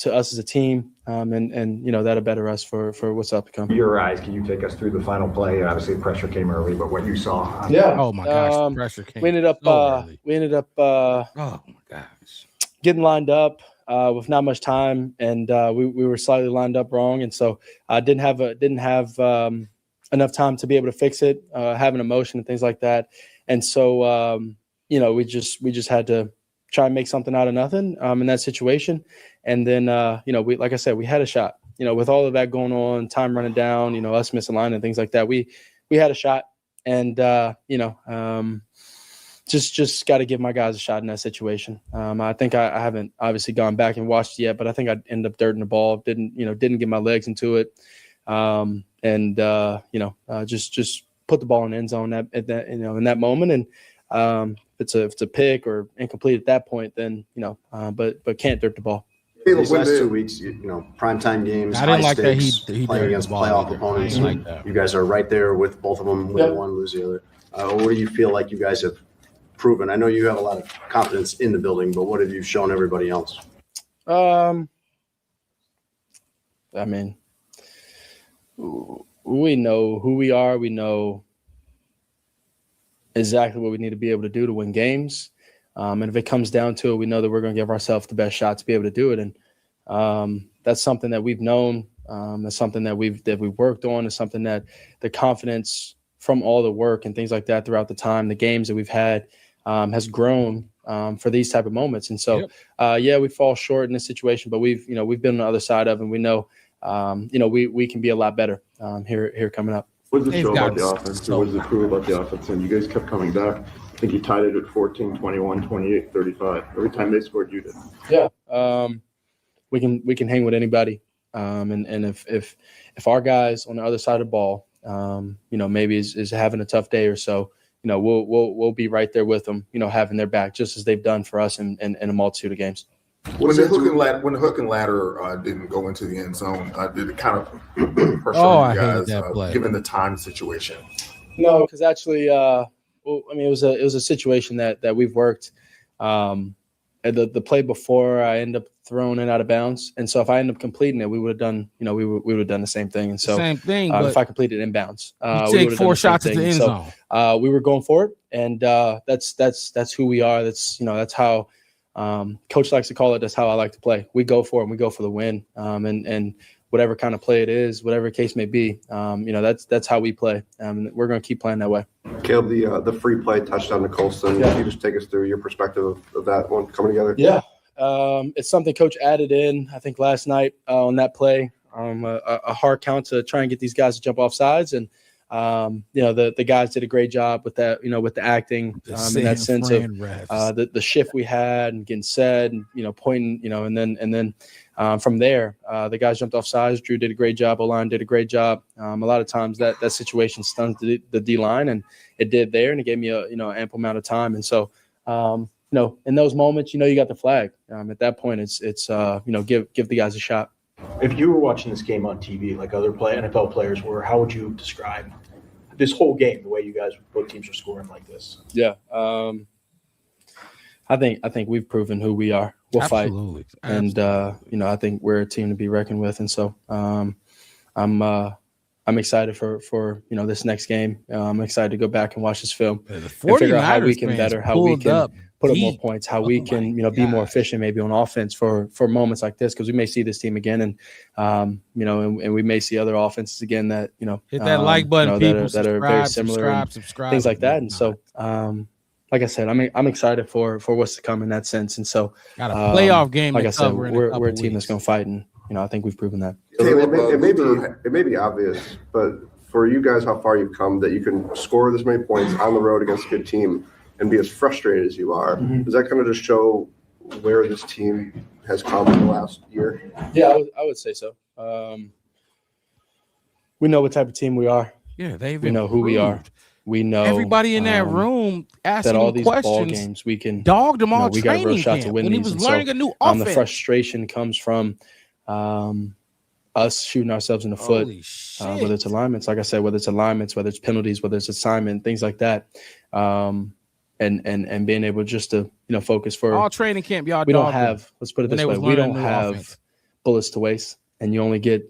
us as a team, and that'll better us for what's up to come. Your eyes, can you take us through the final play? Obviously, pressure came early, but what you saw. Yeah. Oh my gosh, the pressure came. We ended up. Oh my gosh. Getting lined up with not much time, and we were slightly lined up wrong, and so I didn't have enough time to be able to fix it, having emotion and things like that, and so we just had to try and make something out of nothing in that situation. And then, like I said, we had a shot. with all of that going on, time running down, us missing line and things like that, we had a shot, and just got to give my guys a shot in that situation. I think I haven't obviously gone back and watched it yet, but I think I'd end up dirting the ball. Didn't get my legs into it, just put the ball in the end zone in that moment. And if it's a pick or incomplete at that point, then but can't dirt the ball. These last 2 weeks, primetime games, I didn't high like that stakes, he playing against playoff opponents. Like that. You guys are right there with both of them. Win one, lose the other. What do you feel like you guys have proven? I know you have a lot of confidence in the building, but what have you shown everybody else? I mean, we know who we are. We know exactly what we need to be able to do to win games. And if it comes down to it, we know that we're going to give ourselves the best shot to be able to do it. And that's something that we've known. That's something that we've worked on. It's something that the confidence from all the work and things like that throughout the time, the games that we've had, has grown for these type of moments. And so, we fall short in this situation, but we've been on the other side of it, and we know, we can be a lot better here coming up. What does it show about the offense? What does it prove about the offense? And you guys kept coming back. I think you tied it at 14, 21, 28, 35. Every time they scored, you did. Yeah. We can hang with anybody. And if our guys on the other side of the ball, maybe is having a tough day or so, we'll be right there with them, having their back, just as they've done for us in a multitude of games. When the hook and ladder didn't go into the end zone, did it kind of pressure you guys, given the time situation? No, because actually, it was a situation that we've worked. The play before, I end up throwing it out of bounds, and so if I end up completing it, we would have done, we would have done the same thing. And so, same thing. If I completed inbounds, you take 4 shots at the end zone. So, we were going for it, and that's who we are. That's how Coach likes to call it. That's how I like to play. We go for it. And we go for the win. And whatever kind of play it is, whatever case may be, that's how we play. We're going to keep playing that way. Caleb, the free play touchdown to Colston. Can you just take us through your perspective of that one coming together? Yeah. It's something Coach added in, I think, last night on that play, a hard count to try and get these guys to jump off sides. And, the guys did a great job with that, with the acting, in that sense of the shift we had and getting set and, pointing, and then from there, the guys jumped off sides. Drew did a great job. O-line did a great job. A lot of times that situation stuns the D-line, and it did there, and it gave me ample amount of time. And so, in those moments, you got the flag. At that point, it's give the guys a shot. If you were watching this game on TV like other NFL players were, how would you describe this whole game, the way you guys, both teams are scoring like this? Yeah. I think we've proven who we are. We'll Absolutely. fight. And, I think we're a team to be reckoned with. And so I'm excited for this next game. I'm excited to go back and watch this film and figure out how we can better, how we can put up more points, how we can, be more efficient maybe on offense for moments like this, because we may see this team again and, and we may see other offenses again that, hit that like button, people, that are very similar, subscribe, things like that. And so, like I said, I'm excited for what's to come in that sense. And so, got a playoff game. Like I said, we're a team that's going to fight, and I think we've proven that. It may be obvious, but for you guys, how far you've come that you can score this many points on the road against a good team and be as frustrated as you are. Mm-hmm. Does that kind of just show where this team has come in the last year? Yeah, I would say so. We know what type of team we are. Yeah, we know who we are. We know everybody in that room asking that all these questions, ball games we can dogged them all. We got a real shot to win when these. He was learning a new offense. The frustration comes from us shooting ourselves in the foot, whether it's alignments, like I said, whether it's alignments, whether it's penalties, whether it's assignment, things like that, and being able just to focus for all training camp. Y'all, we don't have. Let's put it this way: we don't have bullets to waste, and you only get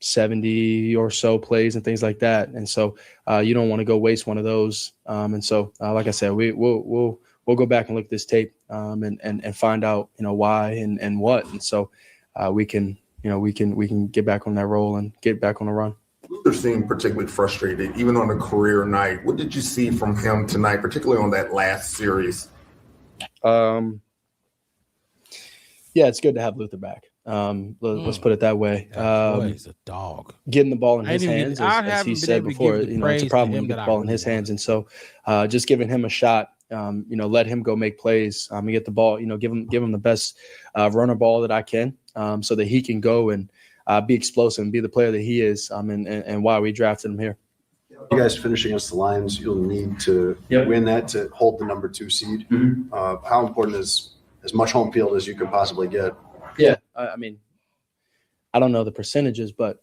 70 or so plays and things like that, and so you don't want to go waste one of those. And so, like I said, we'll go back and look at this tape and find out why and what, and so we can get back on that roll and get back on the run. Luther seemed particularly frustrated, even on a career night. What did you see from him tonight, particularly on that last series? Yeah, it's good to have Luther back. Let's put it that way. He's a dog. Getting the ball in his hands, as he said before, it's a problem when you get the ball in his hands. And so just giving him a shot, let him go make plays and get the ball, give him the best runner ball that I can so that he can go and be explosive and be the player that he is and why we drafted him here. You guys finishing against the Lions, you'll need to win that to hold the number 2 seed. Mm-hmm. How important is as much home field as you could possibly get? Yeah, I mean, I don't know the percentages, but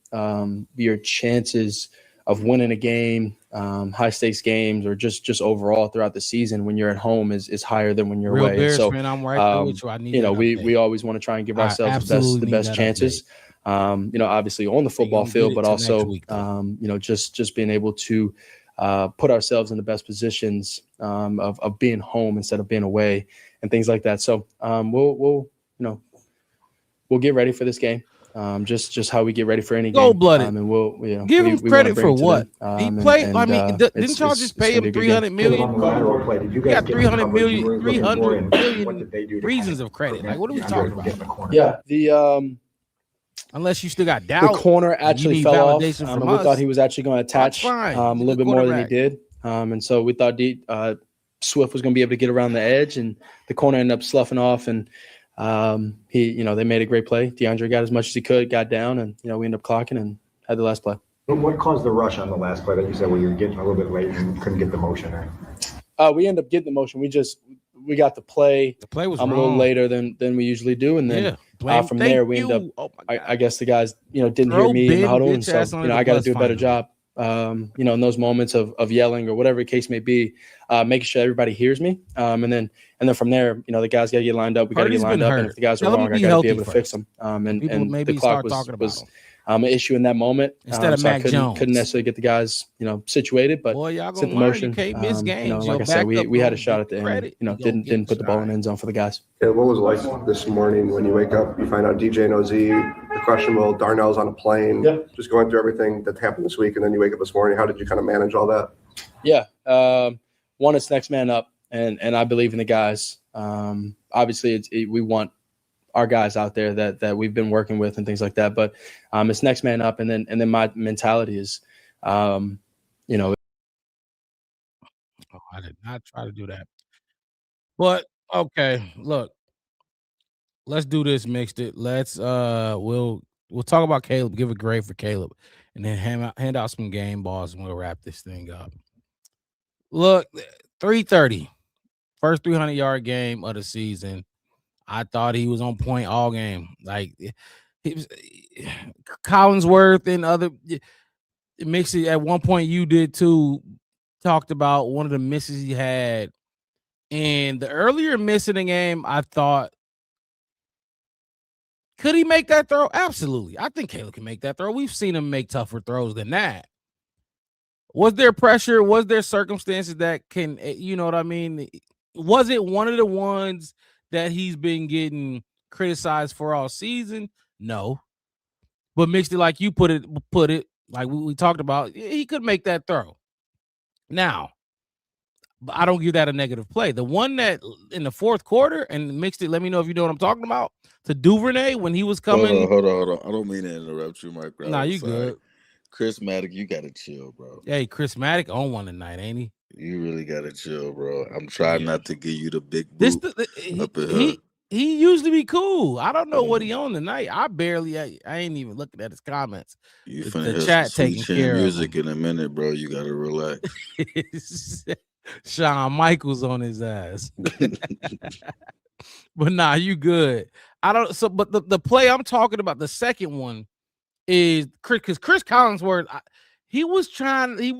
your chances of winning a game, high stakes games, or just overall throughout the season when you're at home is higher than when you're away. Bears, so, man, I'm right there with you. I need we always want to try and give ourselves the best chances. Obviously on the football field, but also, just being able to put ourselves in the best positions of being home instead of being away and things like that. So we'll get ready for this game. Just how we get ready for any game. Gold-blooded. And we'll give him credit for what he played. Didn't y'all just pay him $300 million? You got $300 million reasons of credit. Like, what are we talking about? Yeah, unless you still got doubt. The corner actually fell off. We thought he was actually going to attach a little bit more than he did. And so we thought Swift was going to be able to get around the edge, and the corner ended up sloughing off. And they made a great play. DeAndre got as much as he could, got down, and we ended up clocking and had the last play. What caused the rush on the last play that you said where you were getting a little bit late and couldn't get the motion there? We ended up getting the motion. We got the play. The play was a little later than we usually do, and then from there we ended up. I guess the guys didn't hear me in the huddle, and so I got to do a better job. In those moments of yelling or whatever the case may be, making sure everybody hears me, and then from there, the guys got to get lined up. We got to get lined up, and if the guys are wrong, I got to be able to fix them. And the clock was an issue in that moment. Instead of so Mac Jones, couldn't necessarily get the guys situated, but y'all set the gonna motion. You can't miss games. Like I said, we had a shot at the end. Didn't put the ball in the end zone for the guys. Yeah, what was it like this morning when you wake up, you find out DJ and OZ are questionable, Darnell's on a plane, just going through everything that happened this week, and then you wake up this morning. How did you kind of manage all that? Yeah, one, it's next man up, and I believe in the guys. Obviously, we want our guys out there that we've been working with and things like that, but it's next man up, and then my mentality is, I did not try to do that, but okay, look. Let's do this. Mixed it. Let's we'll talk about Caleb. Give a grade for Caleb, and then hand out some game balls, and we'll wrap this thing up. Look, 330, first 300-yard game of the season. I thought he was on point all game. Like he was Collinsworth and other Mixed it. At one point, you did too. Talked about one of the misses he had, and the earlier miss in the game. I thought. Could he make that throw? Absolutely. I think Caleb can make that throw. We've seen him make tougher throws than that. Was there pressure? Was there circumstances that can, you know what I mean? Was it one of the ones that he's been getting criticized for all season? No. But Mixed it like you put it, like we talked about, he could make that throw. Now, I don't give that a negative play. The one that in the fourth quarter, and Mixed it, let me know if you know what I'm talking about, to Duvernay when he was coming. Hold on. I don't mean to interrupt you, Mike. Nah, you good. Chris Maddock, you gotta chill, bro. Hey, Chris Maddock on one tonight, ain't he? You really gotta chill, bro. I'm trying not to give you the big boot. He usually be cool. I don't know what he on tonight. I ain't even looking at his comments. You the chat taking care music in a minute, bro. You gotta relax. Shawn Michaels on his ass. But nah, you good. But the play I'm talking about, the second one, is because Chris Collinsworth, he was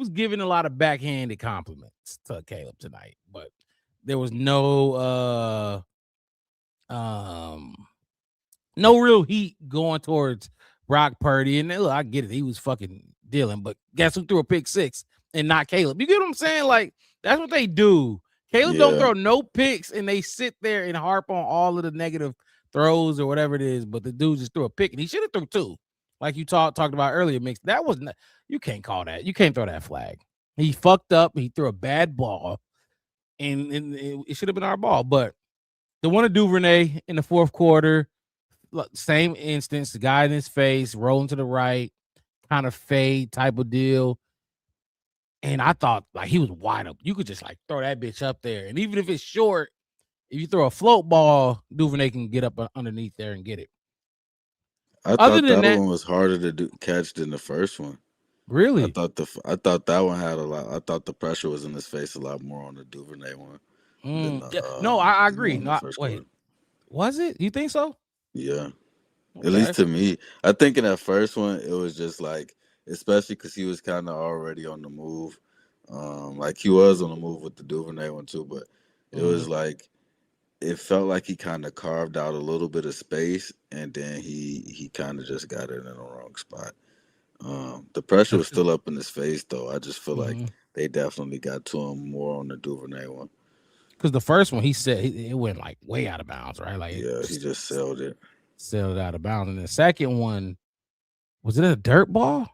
giving a lot of backhanded compliments to Caleb tonight, but there was no real heat going towards Brock Purdy. And look, I get it, he was fucking dealing, but guess who threw a pick six and not Caleb? You get what I'm saying? Like, that's what they do. Caleb don't throw no picks, and they sit there and harp on all of the negative throws or whatever it is, but the dude just threw a pick, and he should have threw two. Like you talked about earlier, Mix. That was not, you can't call that. You can't throw that flag. He fucked up. He threw a bad ball, and it should have been our ball. But the one to Duvernay in the fourth quarter, same instance, the guy in his face, rolling to the right, kind of fade type of deal. And I thought like he was wide open. You could just like throw that bitch up there. And even if it's short, if you throw a float ball, Duvernay can get up underneath there and get it. I thought that one was harder to catch than the first one. Really? I thought that one had a lot. I thought the pressure was in his face a lot more on the Duvernay one. No, I agree. No, wait, was it? You think so? Yeah, okay. At least to me. I think in that first one, it was just like, especially because he was kind of already on the move. Like he was on the move with the Duvernay one too, but it was like, it felt like he kind of carved out a little bit of space, and then he kind of just got it in the wrong spot. The pressure was still up in his face, though. I just feel like they definitely got to him more on the Duvernay one. Because the first one, he said it went like way out of bounds, right? Like he just sailed it out of bounds. And the second one, was it a dirt ball?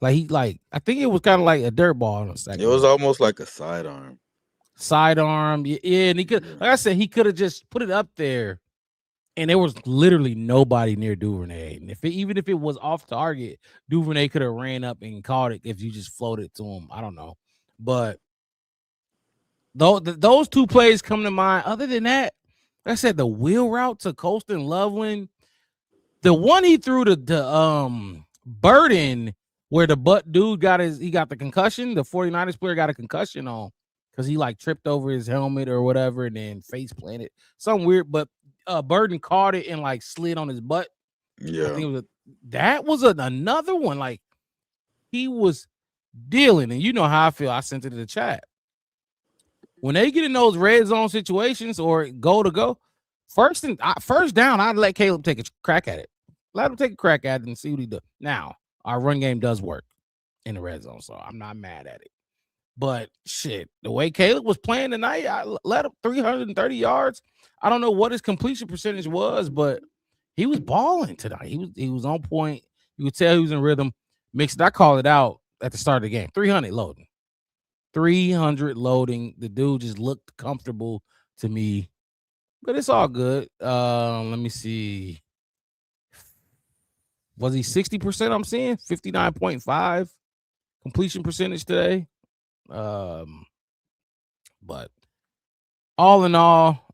I think it was kind of like a dirt ball on the second. It was almost like a sidearm. Yeah, and he could, like I said, he could have just put it up there, and there was literally nobody near Duvernay. And even if it was off target, Duvernay could have ran up and caught it if you just floated to him. I don't know, but those two plays come to mind. Other than that, like I said, the wheel route to Colston Loveland, the one he threw to Burden, where the butt dude got the concussion. The 49ers player got a concussion on because he like tripped over his helmet or whatever and then face planted. Something weird, but Burden caught it and like slid on his butt. Yeah, I think that was another one. Like he was dealing, and you know how I feel. I sent it to the chat. When they get in those red zone situations or go, first down, I'd let Caleb take a crack at it. Let him take a crack at it and see what he does. Now, our run game does work in the red zone, so I'm not mad at it. But shit, the way Caleb was playing tonight, I let him 330 yards. I don't know what his completion percentage was, but he was balling tonight. He was on point. You could tell he was in rhythm. Mixed. I called it out at the start of the game. 300 loading. 300 loading. The dude just looked comfortable to me, but it's all good. Let me see. Was he 60%? I'm seeing 59.5 completion percentage today. But all in all,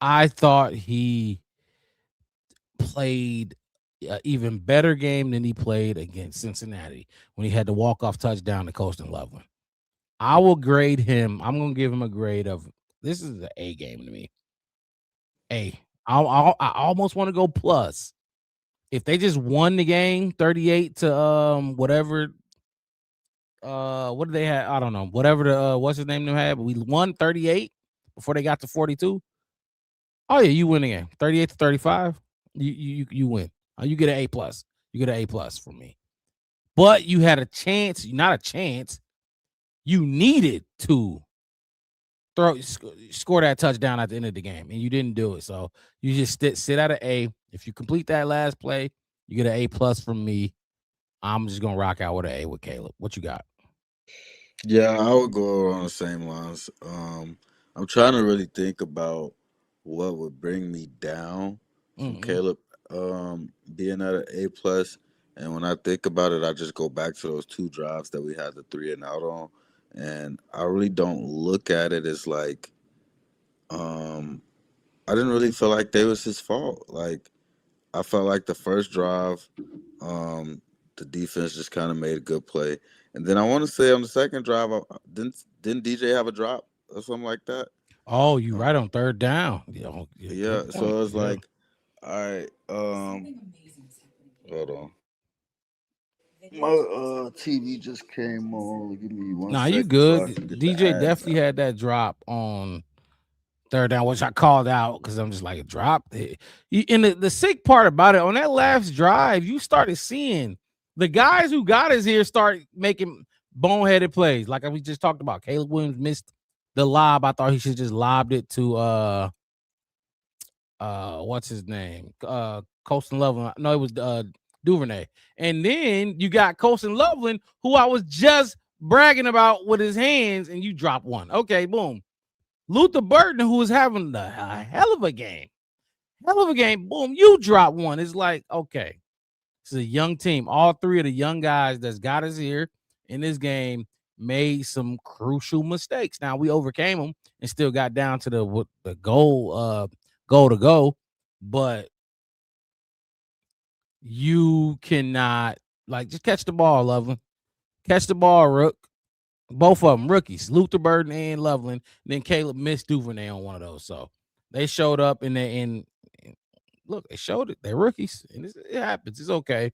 I thought he played an even better game than he played against Cincinnati when he had the walk-off touchdown to Colston Loveland. I will grade him. I'm going to give him a grade of, this is an A game to me. A. I almost want to go plus. If they just won the game 38 to whatever, what did they have? I don't know. Whatever the what's his name they had, but we won 38 before they got to 42. Oh yeah, you win the game. 38 to 35. You win. You get an A plus. You get an A plus from me. But you had a chance, not a chance. You needed to score that touchdown at the end of the game, and you didn't do it. So you just sit at an A. If you complete that last play, you get an A plus from me. I'm just gonna rock out with an A with Caleb. What you got? Yeah, I would go on the same lines. I'm trying to really think about what would bring me down from Caleb being at an A plus. And when I think about it, I just go back to those two drives that we had the 3 and out on. And I really don't look at it as like, I didn't really feel like they was his fault. Like, I felt like the first drive, the defense just kind of made a good play. And then I want to say on the second drive, didn't DJ have a drop or something like that? Oh, you right on third down. Yeah, so it's like, all right, hold on. My TV just came on. Give me one second. You good. DJ definitely had that drop on third down, which I called out because I'm just like, a drop. And the sick part about it, on that last drive, you started seeing the guys who got us here start making boneheaded plays. Like we just talked about, Caleb Williams missed the lob. I thought he should just lobbed it to what's his name? Colston Loveland. No, it was Duvernay. And then you got Colston Loveland, who I was just bragging about with his hands, and you drop one. Okay, boom. Luther Burton, who was having a hell of a game. hell of a game. Boom, you drop one. It's like, okay, it's a young team. All three of the young guys that's got us here in this game made some crucial mistakes. Now we overcame them and still got down to the goal to go, but you cannot just catch the ball, Loveland. Catch the ball, Rook. Both of them rookies, Luther Burden and Loveland. Then Caleb missed Duvernay on one of those. So they showed up and look, they showed it. They're rookies, and it happens. It's okay.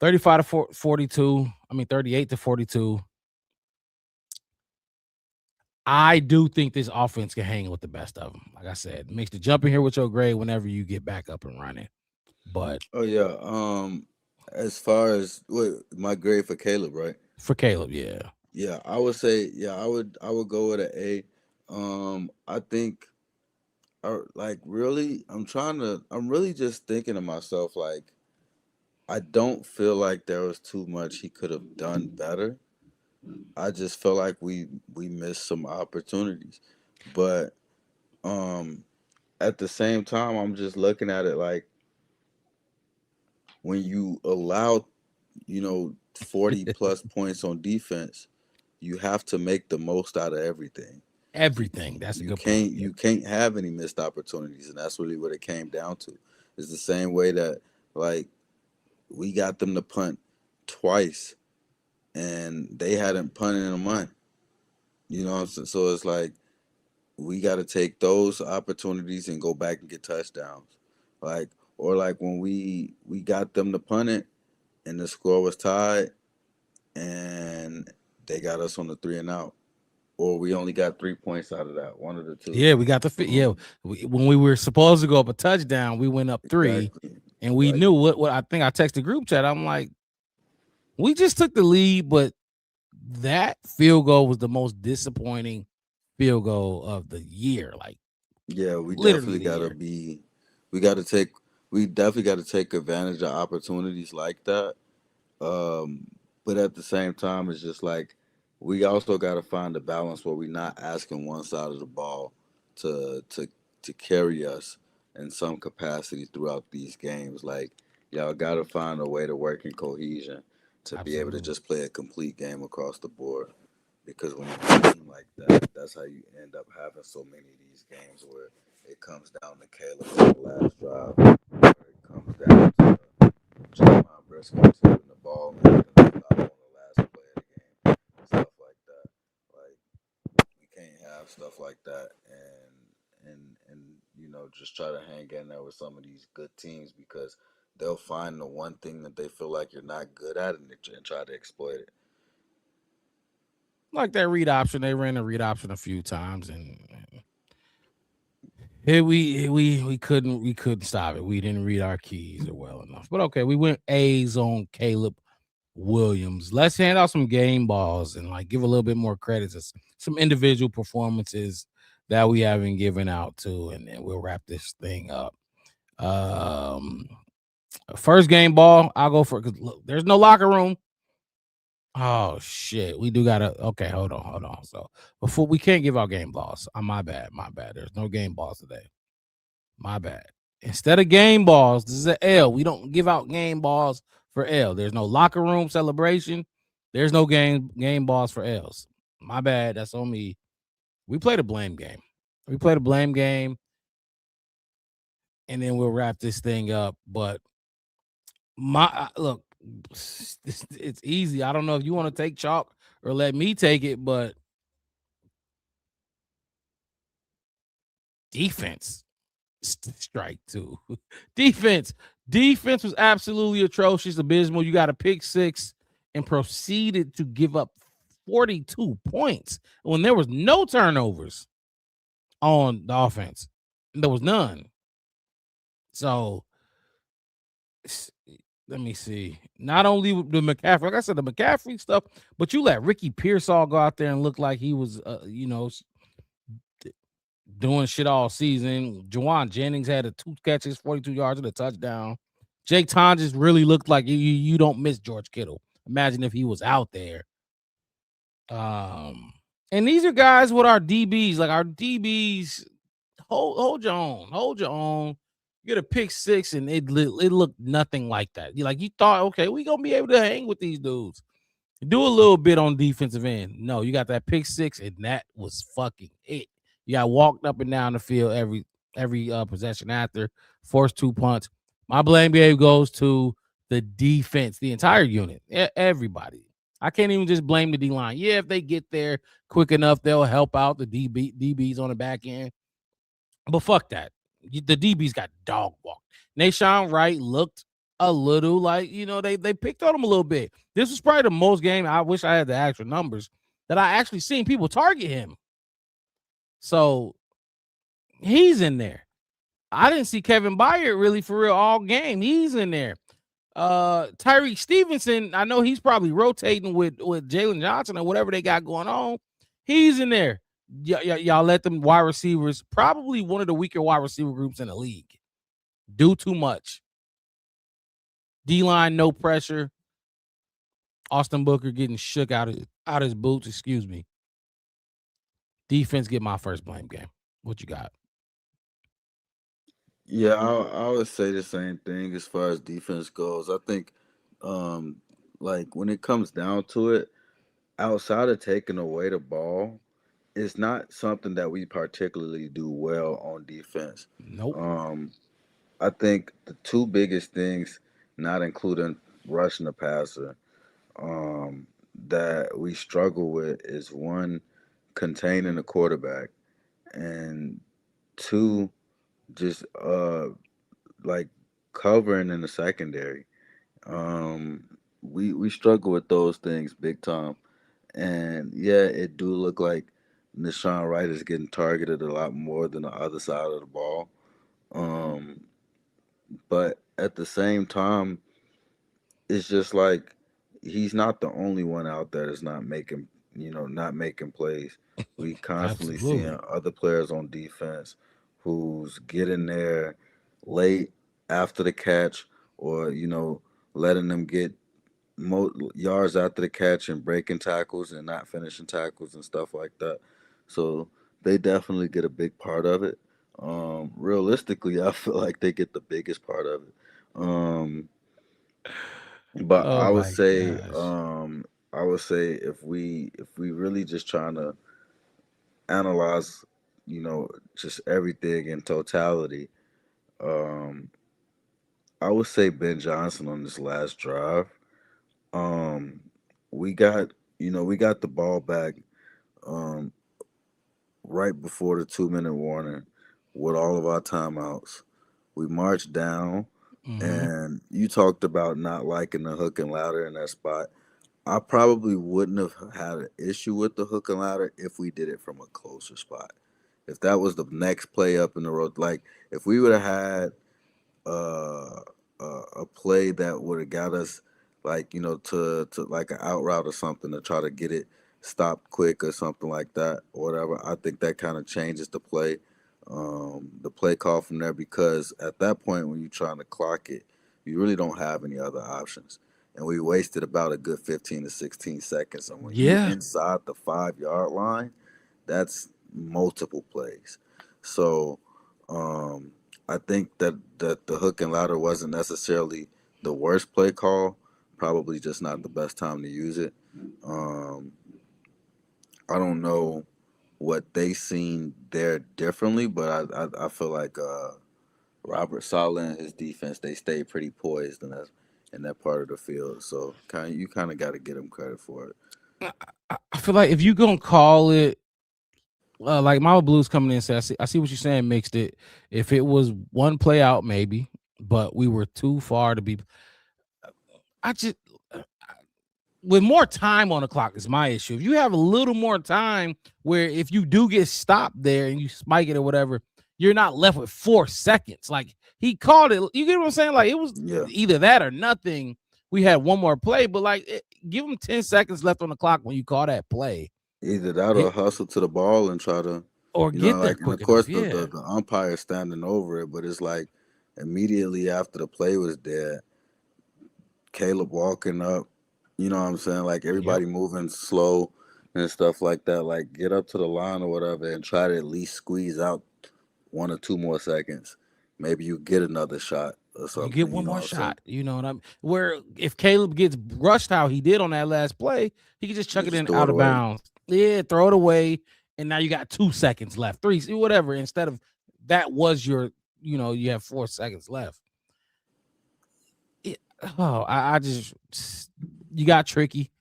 35 to 42. 38 to 42. I do think this offense can hang with the best of them. Like I said, it makes the jump in here with your grade whenever you get back up and running. But as far as my grade for Caleb, right? For Caleb, yeah. Yeah, I would say, I would go with an A. I think, really, I'm really just thinking to myself, I don't feel like there was too much he could have done better. I just feel like we missed some opportunities. But at the same time, I'm just looking at it like when you allow, 40 plus points on defense, you have to make the most out of everything. Everything. That's a good point. You can't have any missed opportunities, and that's really what it came down to. It's the same way that we got them to punt twice, and they hadn't punted in a month. So it's like we got to take those opportunities and go back and get touchdowns. Or when we got them to punt it, and the score was tied, and they got us on the 3 and out. Or we only got 3 points out of that, one of the two. Yeah, we got when we were supposed to go up a touchdown, we went up 3, exactly. And we knew what I think I texted group chat. I'm like, we just took the lead, but that field goal was the most disappointing field goal of the year. We definitely got to take advantage of opportunities like that. But at the same time, it's just we also got to find a balance where we're not asking one side of the ball to carry us in some capacity throughout these games. Y'all got to find a way to work in cohesion to be able to just play a complete game across the board. Because when you have a team like that, that's how you end up having so many of these games where it comes down to Caleb on the last drive, where it comes down to Jeremiah Briscoe tipping the ball and on the last play of the game, stuff like that. We can't have stuff like that and just try to hang in there with some of these good teams, because they'll find the one thing that they feel like you're not good at and try to exploit it. Like that read option, they ran a read option a few times, and here we couldn't stop it. We didn't read our keys well enough. But okay, we went A's on Caleb Williams. Let's hand out some game balls and give a little bit more credit to some individual performances that we haven't given out to, and then we'll wrap this thing up. First game ball, I'll go for it because look, there's no locker room. Oh shit, we do gotta. Okay, hold on. So before we can't give out game balls. My bad. There's no game balls today. My bad. Instead of game balls, this is an L. We don't give out game balls for L. There's no locker room celebration. There's no game balls for L's. My bad. That's on me. We played a blame game. And then we'll wrap this thing up. But look, it's easy. I don't know if you want to take chalk or let me take it, but defense, strike 2. Defense was absolutely atrocious, abysmal. You got a pick 6 and proceeded to give up 42 points when there was no turnovers on the offense. There was none. So let me see. Not only the McCaffrey, like I said, the McCaffrey stuff, but you let Ricky Pearsall go out there and look like he was, doing shit all season. Juwan Jennings had 2 catches, 42 yards, and a touchdown. Jake Tonjes really looked like you don't miss George Kittle. Imagine if he was out there. And these are guys with our DBs. Like our DBs, hold your own. get a pick six, and it looked nothing like that. You thought, okay, we gonna be able to hang with these dudes. Do a little bit on defensive end. No, you got that pick six, and that was fucking it. You got walked up and down the field every possession after, forced 2 punts. My blame game goes to the defense, the entire unit, everybody. I can't even just blame the D line. Yeah, if they get there quick enough, they'll help out the DBs on the back end. But fuck that. The DBs got dog walked. Nashawn Wright looked a little like, they picked on him a little bit. This was probably the most game, I wish I had the actual numbers, that I actually seen people target him. So he's in there. I didn't see Kevin Byard really for real all game. He's in there. Tyreek Stevenson, I know he's probably rotating with Jalen Johnson or whatever they got going on. He's in there. Y'all let them wide receivers, probably one of the weaker wide receiver groups in the league, do too much. D-line, no pressure. Austin Booker getting shook out his boots, excuse me. Defense get my first blame game. What you got? Yeah, I would say the same thing as far as defense goes. I think, like when it comes down to it, outside of taking away the ball, it's not something that we particularly do well on defense. Nope. I think the two biggest things, not including rushing the passer, that we struggle with is one, containing the quarterback, and two, just like covering in the secondary. We struggle with those things big time. And yeah, it do look like Nashawn Wright is getting targeted a lot more than the other side of the ball. But at the same time, it's just like he's not the only one out there that's not making plays. We constantly seeing other players on defense who's getting there late after the catch, or letting them get yards after the catch and breaking tackles and not finishing tackles and stuff like that. So they definitely get a big part of it. Realistically, I feel like they get the biggest part of it. But Oh I would my say, gosh. if we really just trying to analyze, just everything in totality, um, I would say Ben Johnson on this last drive. Um, we got the ball back um, right before the 2-minute warning with all of our timeouts. We marched down, and you talked about not liking the hook and ladder in that spot. I probably wouldn't have had an issue with the hook and ladder if we did it from a closer spot. If that was the next play up in the road, like if we would have had uh, a play that would have got us, like to like an out route or something to try to get it stopped quick or something like that or whatever. I think that kind of changes the play call from there, because at that point when you're trying to clock it, you really don't have any other options. And we wasted about a good 15 to 16 seconds. And when you inside the 5-yard line, that's multiple plays. So I think that the hook and ladder wasn't necessarily the worst play call, probably just not the best time to use it. I don't know what they seen there differently, but I feel like Robert Saleh and his defense, they stayed pretty poised in that part of the field. So you kind of got to get them credit for it. I feel like if you gonna call it, like Mama Blues coming in and say, I see what you're saying, mixed it. If it was one play out, maybe, but we were too far to be. I just with more time on the clock is my issue. If you have a little more time, where if you do get stopped there and you spike it or whatever, you're not left with 4 seconds. Like he called it. You get what I'm saying? Like it was either that or nothing. We had one more play, but give him 10 seconds left on the clock when you call that play. Either that or hustle to the ball and try to, or get there quick. And of course, the umpire standing over it, but it's like immediately after the play was dead, Caleb walking up. You know what I'm saying? Like everybody moving slow and stuff like that. Like get up to the line or whatever and try to at least squeeze out 1 or 2 more seconds. maybe you get another shot or You something. get one know more what I'm saying? shot. You know what I mean? Where if Caleb gets rushed how he did on that last play, he can just chuck it just in throw out it of away. bounds. Yeah, throw it away. And now you got 2 seconds left, 3, whatever. Instead of that was your, you have 4 seconds left. I just, you got tricky.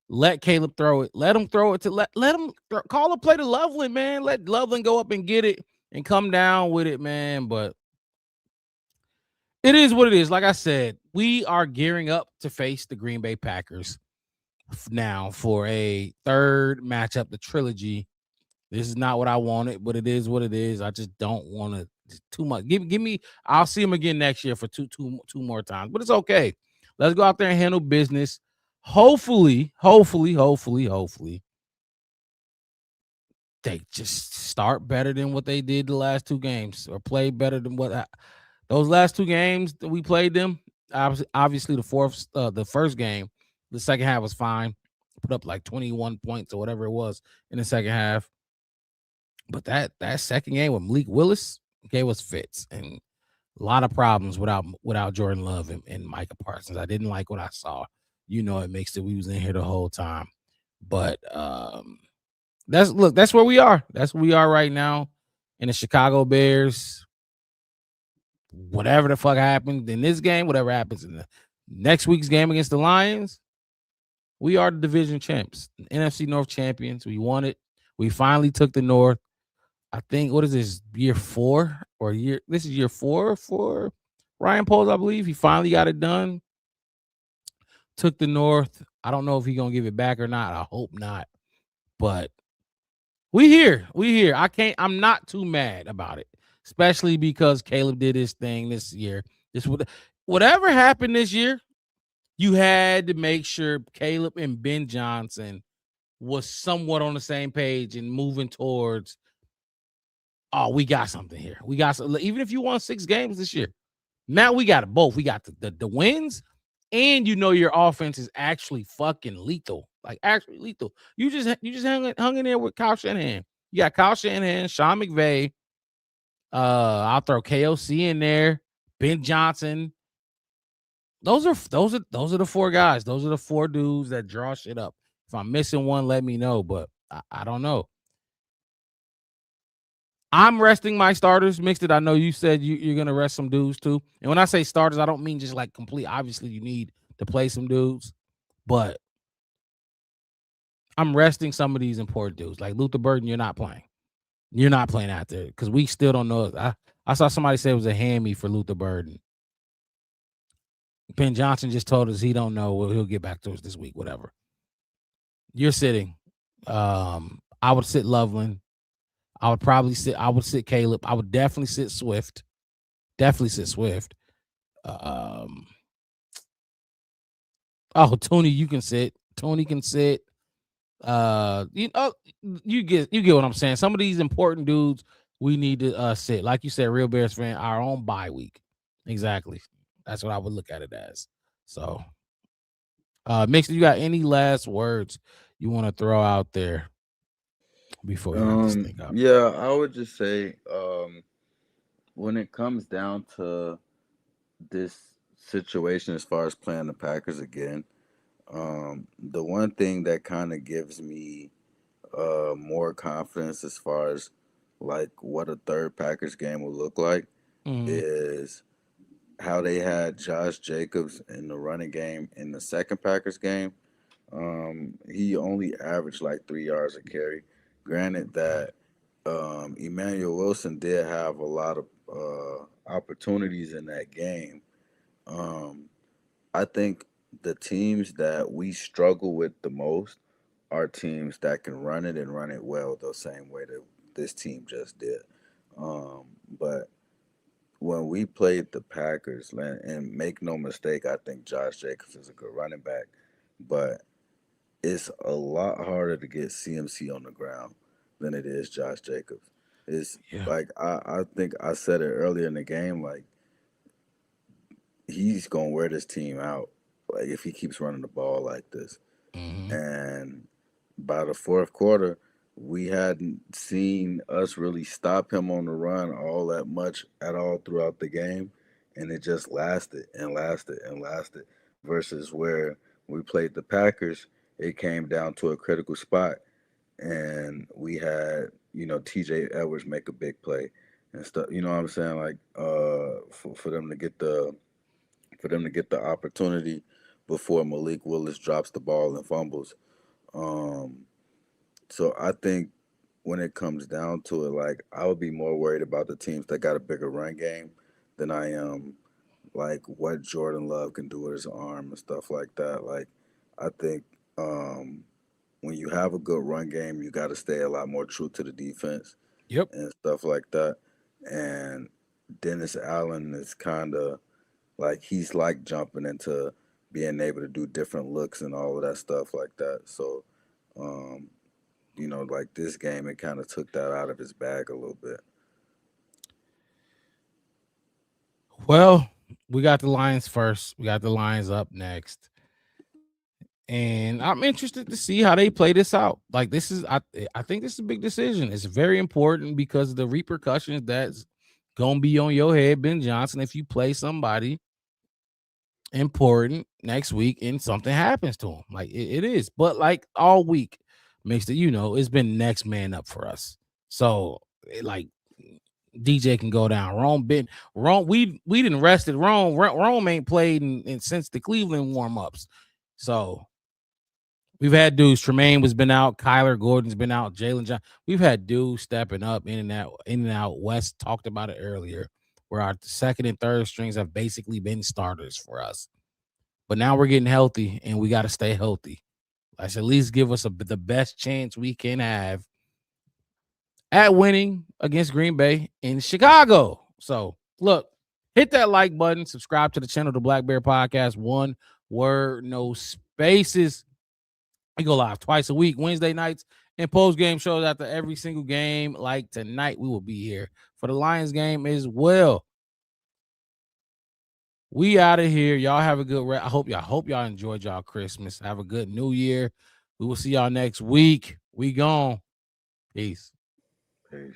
Let Caleb throw it. Let him throw it to let him call a play to Loveland, man. Let Loveland go up and get it and come down with it, man. But it is what it is. Like I said, we are gearing up to face the Green Bay Packers now for a third matchup, the trilogy. This is not what I wanted, but it is what it is. I just don't want to too much. Give me. I'll see him again next year for two more times, but it's okay. Let's go out there and handle business. Hopefully, they just start better than what they did the last 2 games, or play better than what those last 2 games that we played them. Obviously, the first game, the second half was fine. Put up like 21 points or whatever it was in the second half. But that second game with Malik Willis gave us fits and a lot of problems without Jordan Love and Micah Parsons. I didn't like what I saw. It makes it we was in here the whole time. But that's where we are. That's where we are right now. In the Chicago Bears. Whatever the fuck happened in this game, whatever happens in the next week's game against the Lions, we are the division champs, NFC North champions. We won it. We finally took the North. I think, what is this, year 4 or year? This is year 4 for Ryan Poles, I believe. He finally got it done. Took the North. I don't know if he's gonna give it back or not. I hope not. But we here. I'm not too mad about it, especially because Caleb did his thing this year. Whatever happened this year, you had to make sure Caleb and Ben Johnson was somewhat on the same page and moving towards, we got something here. We got even if you won 6 games this year, now we got it both. We got the wins, and your offense is actually fucking lethal. Like actually lethal. You just hung in there with Kyle Shanahan. You got Kyle Shanahan, Sean McVay. I'll throw KOC in there. Ben Johnson. Those are the 4 guys. Those are the 4 dudes that draw shit up. If I'm missing one, let me know. But I don't know. I'm resting my starters. Mixed it. I know you said you're gonna rest some dudes too. And when I say starters, I don't mean just like complete. Obviously, you need to play some dudes, but I'm resting some of these important dudes. Like Luther Burden, you're not playing. You're not playing out there because we still don't know. I saw somebody say it was a hammy for Luther Burden. Ben Johnson just told us he don't know. Well, he'll get back to us this week. Whatever. You're sitting. I would sit Loveland. I would sit Caleb. I would definitely sit Swift. Tony, you can sit. Tony can sit. You get what I'm saying. Some of these important dudes we need to sit. Like you said, real Bears fan, our own bye week. Exactly. That's what I would look at it as. So Mix, you got any last words you want to throw out there before we wrap this thing up? Yeah, I would just say when it comes down to this situation as far as playing the Packers again, the one thing that kind of gives me more confidence as far as like what a third Packers game will look like is how they had Josh Jacobs in the running game in the second Packers game. He only averaged like 3 yards a carry. Granted that Emmanuel Wilson did have a lot of opportunities in that game. I think the teams that we struggle with the most are teams that can run it and run it well the same way that this team just did. But when we played the Packers, and make no mistake, I think Josh Jacobs is a good running back, but it's a lot harder to get CMC on the ground than it is Josh Jacobs. It's like I think I said it earlier in the game, like he's gonna wear this team out, like if he keeps running the ball like this. And by the fourth quarter, we hadn't seen us really stop him on the run all that much at all throughout the game, and it just lasted and lasted and lasted. Versus where we played the Packers, it came down to a critical spot, and we had T.J. Edwards make a big play and stuff. You know what I'm saying? Like for them to get the opportunity before Malik Willis drops the ball and fumbles. So I think when it comes down to it, like I would be more worried about the teams that got a bigger run game than I am like what Jordan Love can do with his arm and stuff like that. Like I think when you have a good run game, you got to stay a lot more true to the defense. Yep. And stuff like that. And Dennis Allen is kind of like he's like jumping into being able to do different looks and all of that stuff like that. So, like this game, it kind of took that out of his bag a little bit. Well, we got the Lions first. We got the Lions up next. And I'm interested to see how they play this out. Like this is, I think this is a big decision. It's very important because of the repercussions that's gonna be on your head, Ben Johnson, if you play somebody important next week and something happens to him. Like it is, but like all week, makes it it's been next man up for us. So like DJ can go down. Rome. We didn't rested Rome. Rome ain't played in since the Cleveland warm-ups. So we've had dudes. Tremaine has been out. Kyler Gordon's been out. Jalen John. We've had dudes stepping up in and out. West talked about it earlier, where our second and third strings have basically been starters for us. But now we're getting healthy, and we got to stay healthy. Let's at least give us the best chance we can have at winning against Green Bay in Chicago. So, look, hit that like button. Subscribe to the channel, the Black Bear Podcast. One word, no spaces. We go live twice a week, Wednesday nights, and post-game shows after every single game. Like tonight, we will be here for the Lions game as well. We out of here. Y'all have a good I hope y'all enjoyed y'all Christmas. Have a good New Year. We will see y'all next week. We gone. Peace. Peace.